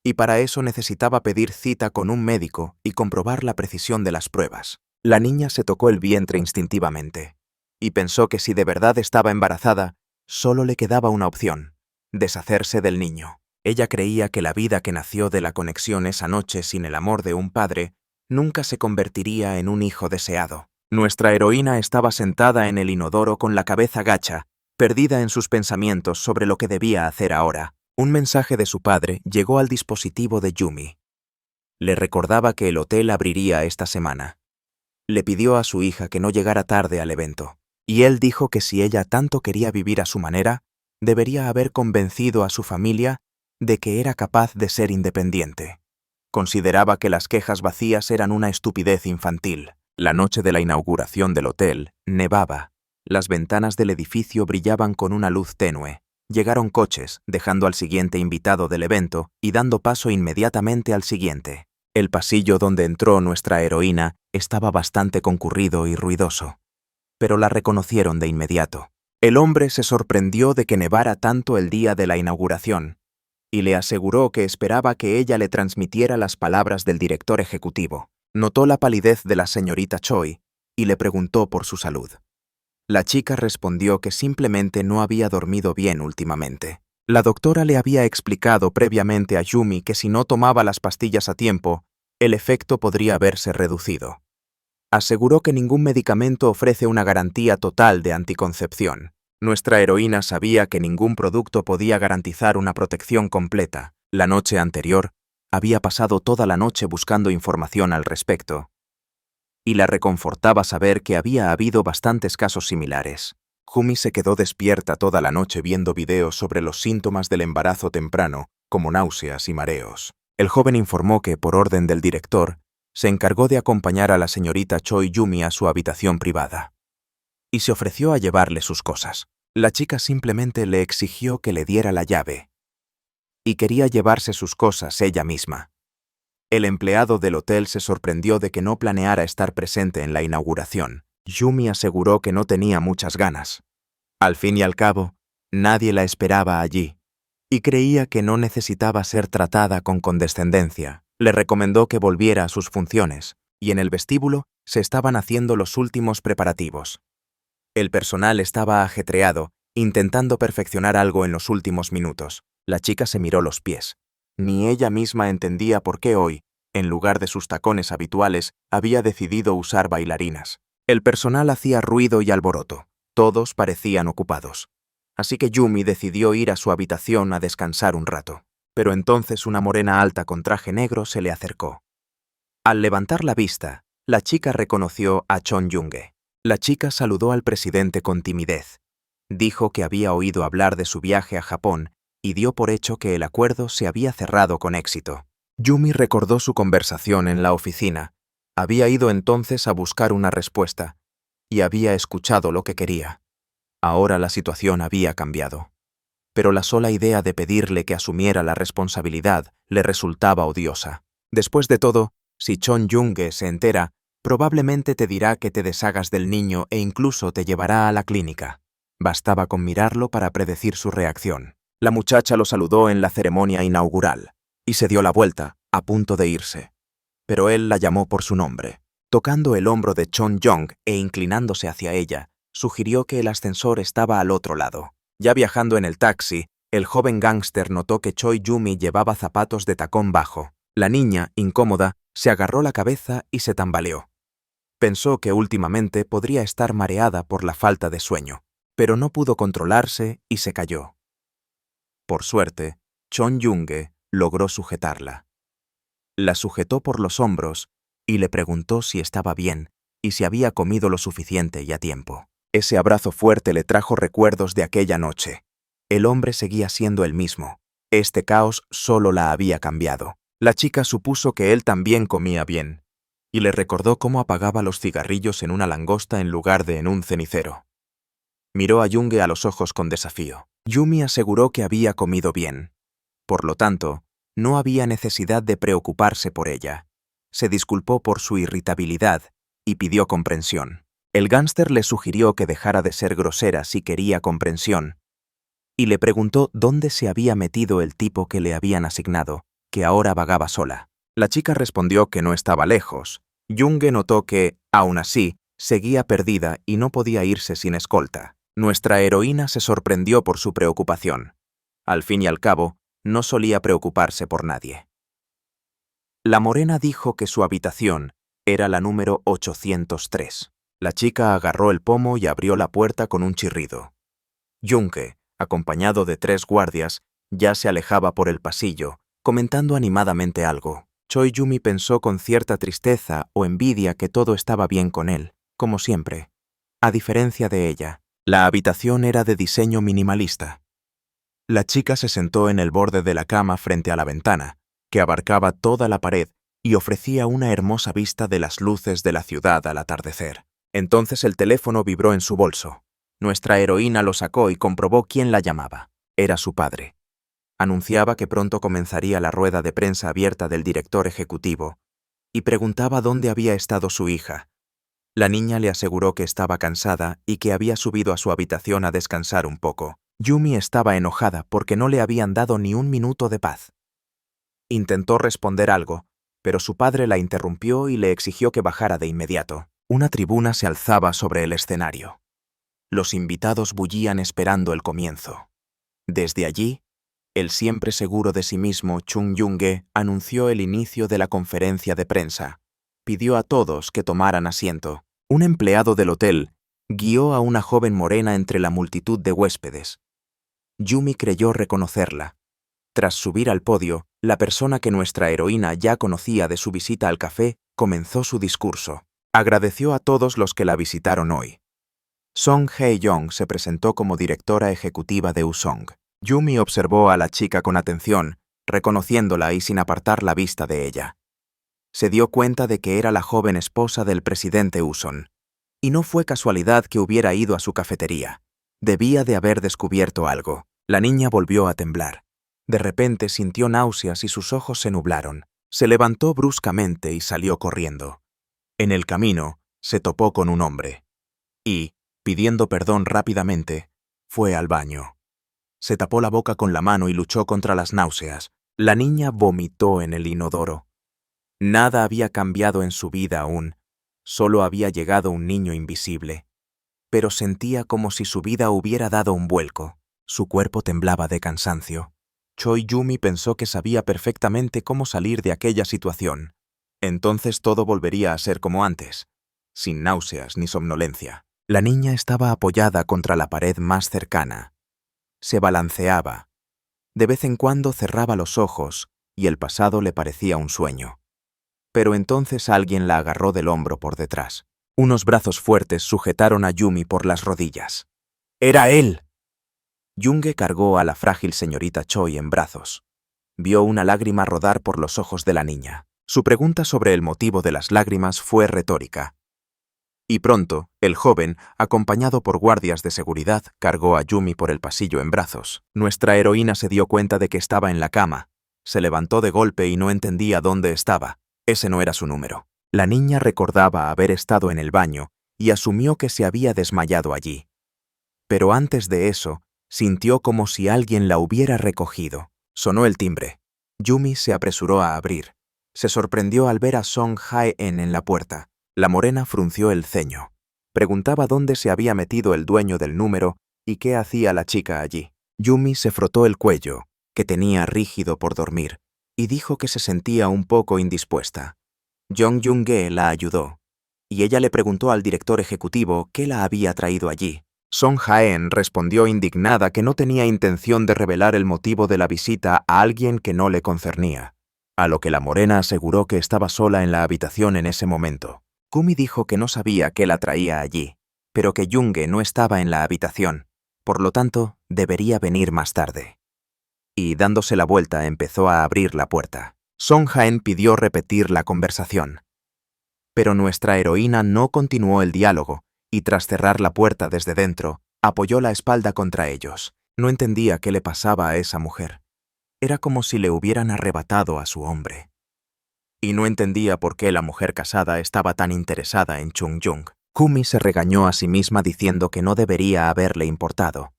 A: y para eso necesitaba pedir cita con un médico y comprobar la precisión de las pruebas. La niña se tocó el vientre instintivamente, y pensó que si de verdad estaba embarazada, solo le quedaba una opción: deshacerse del niño. Ella creía que la vida que nació de la conexión esa noche sin el amor de un padre nunca se convertiría en un hijo deseado. Nuestra heroína estaba sentada en el inodoro con la cabeza gacha, perdida en sus pensamientos sobre lo que debía hacer ahora. Un mensaje de su padre llegó al dispositivo de Yumi. Le recordaba que el hotel abriría esta semana. Le pidió a su hija que no llegara tarde al evento, y él dijo que si ella tanto quería vivir a su manera, debería haber convencido a su familia de que era capaz de ser independiente. Consideraba que las quejas vacías eran una estupidez infantil. La noche de la inauguración del hotel, nevaba. Las ventanas del edificio brillaban con una luz tenue. Llegaron coches, dejando al siguiente invitado del evento y dando paso inmediatamente al siguiente. El pasillo donde entró nuestra heroína estaba bastante concurrido y ruidoso, pero la reconocieron de inmediato. El hombre se sorprendió de que nevara tanto el día de la inauguración, y le aseguró que esperaba que ella le transmitiera las palabras del director ejecutivo. Notó la palidez de la señorita Choi y le preguntó por su salud. La chica respondió que simplemente no había dormido bien últimamente. La doctora le había explicado previamente a Yumi que si no tomaba las pastillas a tiempo, el efecto podría verse reducido. Aseguró que ningún medicamento ofrece una garantía total de anticoncepción. Nuestra heroína sabía que ningún producto podía garantizar una protección completa. La noche anterior, había pasado toda la noche buscando información al respecto, y la reconfortaba saber que había habido bastantes casos similares. Yumi se quedó despierta toda la noche viendo videos sobre los síntomas del embarazo temprano, como náuseas y mareos. El joven informó que, por orden del director, se encargó de acompañar a la señorita Choi Yumi a su habitación privada, y se ofreció a llevarle sus cosas. La chica simplemente le exigió que le diera la llave, y quería llevarse sus cosas ella misma. El empleado del hotel se sorprendió de que no planeara estar presente en la inauguración. Yumi aseguró que no tenía muchas ganas. Al fin y al cabo, nadie la esperaba allí, y creía que no necesitaba ser tratada con condescendencia. Le recomendó que volviera a sus funciones, y en el vestíbulo se estaban haciendo los últimos preparativos. El personal estaba ajetreado, intentando perfeccionar algo en los últimos minutos. La chica se miró los pies. Ni ella misma entendía por qué hoy, en lugar de sus tacones habituales, había decidido usar bailarinas. El personal hacía ruido y alboroto. Todos parecían ocupados. Así que Yumi decidió ir a su habitación a descansar un rato. Pero entonces una morena alta con traje negro se le acercó. Al levantar la vista, la chica reconoció a Chon Yunge. La chica saludó al presidente con timidez. Dijo que había oído hablar de su viaje a Japón y dio por hecho que el acuerdo se había cerrado con éxito. Yumi recordó su conversación en la oficina. Había ido entonces a buscar una respuesta y había escuchado lo que quería. Ahora la situación había cambiado. Pero la sola idea de pedirle que asumiera la responsabilidad le resultaba odiosa. Después de todo, si Chon Yunge se entera, probablemente te dirá que te deshagas del niño e incluso te llevará a la clínica. Bastaba con mirarlo para predecir su reacción. La muchacha lo saludó en la ceremonia inaugural y se dio la vuelta, a punto de irse. Pero él la llamó por su nombre. Tocando el hombro de Chon Yong e inclinándose hacia ella, sugirió que el ascensor estaba al otro lado. Ya viajando en el taxi, el joven gángster notó que Choi Yumi llevaba zapatos de tacón bajo. La niña, incómoda, se agarró la cabeza y se tambaleó. Pensó que últimamente podría estar mareada por la falta de sueño, pero no pudo controlarse y se cayó. Por suerte, Chon Yunge logró sujetarla. La sujetó por los hombros y le preguntó si estaba bien y si había comido lo suficiente y a tiempo. Ese abrazo fuerte le trajo recuerdos de aquella noche. El hombre seguía siendo el mismo. Este caos solo la había cambiado. La chica supuso que él también comía bien, y le recordó cómo apagaba los cigarrillos en una langosta en lugar de en un cenicero. Miró a Yunge a los ojos con desafío. Yumi aseguró que había comido bien. Por lo tanto, no había necesidad de preocuparse por ella. Se disculpó por su irritabilidad y pidió comprensión. El gángster le sugirió que dejara de ser grosera si quería comprensión, y le preguntó dónde se había metido el tipo que le habían asignado, que ahora vagaba sola. La chica respondió que no estaba lejos. Yunge notó que, aún así, seguía perdida y no podía irse sin escolta. Nuestra heroína se sorprendió por su preocupación. Al fin y al cabo, no solía preocuparse por nadie. La morena dijo que su habitación era la número 803. La chica agarró el pomo y abrió la puerta con un chirrido. Yunge, acompañado de 3 guardias, ya se alejaba por el pasillo, comentando animadamente algo. Choi Yumi pensó con cierta tristeza o envidia que todo estaba bien con él, como siempre. A diferencia de ella, la habitación era de diseño minimalista. La chica se sentó en el borde de la cama frente a la ventana, que abarcaba toda la pared y ofrecía una hermosa vista de las luces de la ciudad al atardecer. Entonces el teléfono vibró en su bolso. Nuestra heroína lo sacó y comprobó quién la llamaba. Era su padre. Anunciaba que pronto comenzaría la rueda de prensa abierta del director ejecutivo y preguntaba dónde había estado su hija. La niña le aseguró que estaba cansada y que había subido a su habitación a descansar un poco. Yumi estaba enojada porque no le habían dado ni un minuto de paz. Intentó responder algo, pero su padre la interrumpió y le exigió que bajara de inmediato. Una tribuna se alzaba sobre el escenario. Los invitados bullían esperando el comienzo. Desde allí, el siempre seguro de sí mismo Chung Yungue anunció el inicio de la conferencia de prensa. Pidió a todos que tomaran asiento. Un empleado del hotel guió a una joven morena entre la multitud de huéspedes. Yumi creyó reconocerla. Tras subir al podio, la persona que nuestra heroína ya conocía de su visita al café comenzó su discurso. Agradeció a todos los que la visitaron hoy. Song Hae-young se presentó como directora ejecutiva de Usong. Yumi observó a la chica con atención, reconociéndola y sin apartar la vista de ella. Se dio cuenta de que era la joven esposa del presidente Uson. Y no fue casualidad que hubiera ido a su cafetería. Debía de haber descubierto algo. La niña volvió a temblar. De repente sintió náuseas y sus ojos se nublaron. Se levantó bruscamente y salió corriendo. En el camino, se topó con un hombre. Y, pidiendo perdón rápidamente, fue al baño. Se tapó la boca con la mano y luchó contra las náuseas. La niña vomitó en el inodoro. Nada había cambiado en su vida aún. Solo había llegado un niño invisible. Pero sentía como si su vida hubiera dado un vuelco. Su cuerpo temblaba de cansancio. Choi Yumi pensó que sabía perfectamente cómo salir de aquella situación. Entonces todo volvería a ser como antes, sin náuseas ni somnolencia. La niña estaba apoyada contra la pared más cercana. Se balanceaba. De vez en cuando cerraba los ojos y el pasado le parecía un sueño. Pero entonces alguien la agarró del hombro por detrás. Unos brazos fuertes sujetaron a Yumi por las rodillas. ¡Era él! Yungue cargó a la frágil señorita Choi en brazos. Vio una lágrima rodar por los ojos de la niña. Su pregunta sobre el motivo de las lágrimas fue retórica. Y pronto, el joven, acompañado por guardias de seguridad, cargó a Yumi por el pasillo en brazos. Nuestra heroína se dio cuenta de que estaba en la cama. Se levantó de golpe y no entendía dónde estaba. Ese no era su número. La niña recordaba haber estado en el baño y asumió que se había desmayado allí. Pero antes de eso, sintió como si alguien la hubiera recogido. Sonó el timbre. Yumi se apresuró a abrir. Se sorprendió al ver a Song Hae-en en la puerta. La morena frunció el ceño. Preguntaba dónde se había metido el dueño del número y qué hacía la chica allí. Yumi se frotó el cuello, que tenía rígido por dormir, y dijo que se sentía un poco indispuesta. Jong Yungue la ayudó, y ella le preguntó al director ejecutivo qué la había traído allí. Song Hae-en respondió indignada que no tenía intención de revelar el motivo de la visita a alguien que no le concernía, a lo que la morena aseguró que estaba sola en la habitación en ese momento. Kumi dijo que no sabía qué la traía allí, pero que Yungue no estaba en la habitación, por lo tanto, debería venir más tarde. Y dándose la vuelta empezó a abrir la puerta. Song Hae-en pidió repetir la conversación. Pero nuestra heroína no continuó el diálogo, y tras cerrar la puerta desde dentro, apoyó la espalda contra ellos. No entendía qué le pasaba a esa mujer. Era como si le hubieran arrebatado a su hombre. Y no entendía por qué la mujer casada estaba tan interesada en Chung Yung. Kumi se regañó a sí misma diciendo que no debería haberle importado.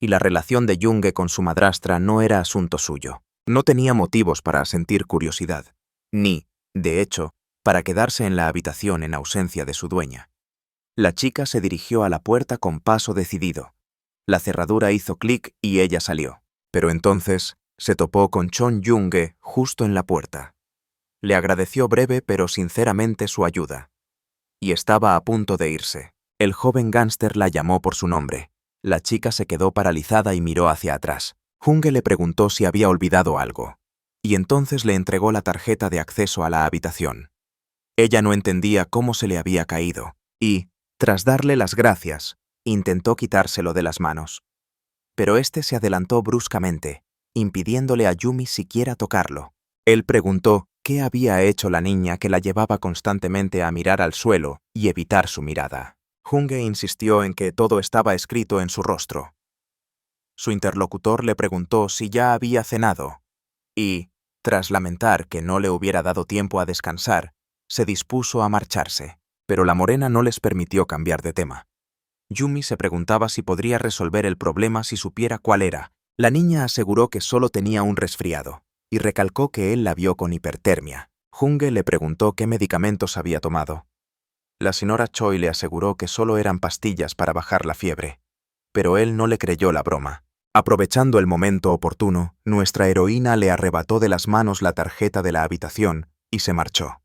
A: Y la relación de Yungue con su madrastra no era asunto suyo. No tenía motivos para sentir curiosidad, ni, de hecho, para quedarse en la habitación en ausencia de su dueña. La chica se dirigió a la puerta con paso decidido. La cerradura hizo clic y ella salió. Pero entonces se topó con Chon Yungue justo en la puerta. Le agradeció breve pero sinceramente su ayuda. Y estaba a punto de irse. El joven gánster la llamó por su nombre. La chica se quedó paralizada y miró hacia atrás. Junge le preguntó si había olvidado algo. Y entonces le entregó la tarjeta de acceso a la habitación. Ella no entendía cómo se le había caído. Y, tras darle las gracias, intentó quitárselo de las manos. Pero éste se adelantó bruscamente, impidiéndole a Yumi siquiera tocarlo. Él preguntó qué había hecho la niña que la llevaba constantemente a mirar al suelo y evitar su mirada. Junge insistió en que todo estaba escrito en su rostro. Su interlocutor le preguntó si ya había cenado, y, tras lamentar que no le hubiera dado tiempo a descansar, se dispuso a marcharse, pero la morena no les permitió cambiar de tema. Yumi se preguntaba si podría resolver el problema si supiera cuál era. La niña aseguró que solo tenía un resfriado, y recalcó que él la vio con hipertermia. Junge le preguntó qué medicamentos había tomado. La señora Choi le aseguró que solo eran pastillas para bajar la fiebre, pero él no le creyó la broma. Aprovechando el momento oportuno, nuestra heroína le arrebató de las manos la tarjeta de la habitación y se marchó.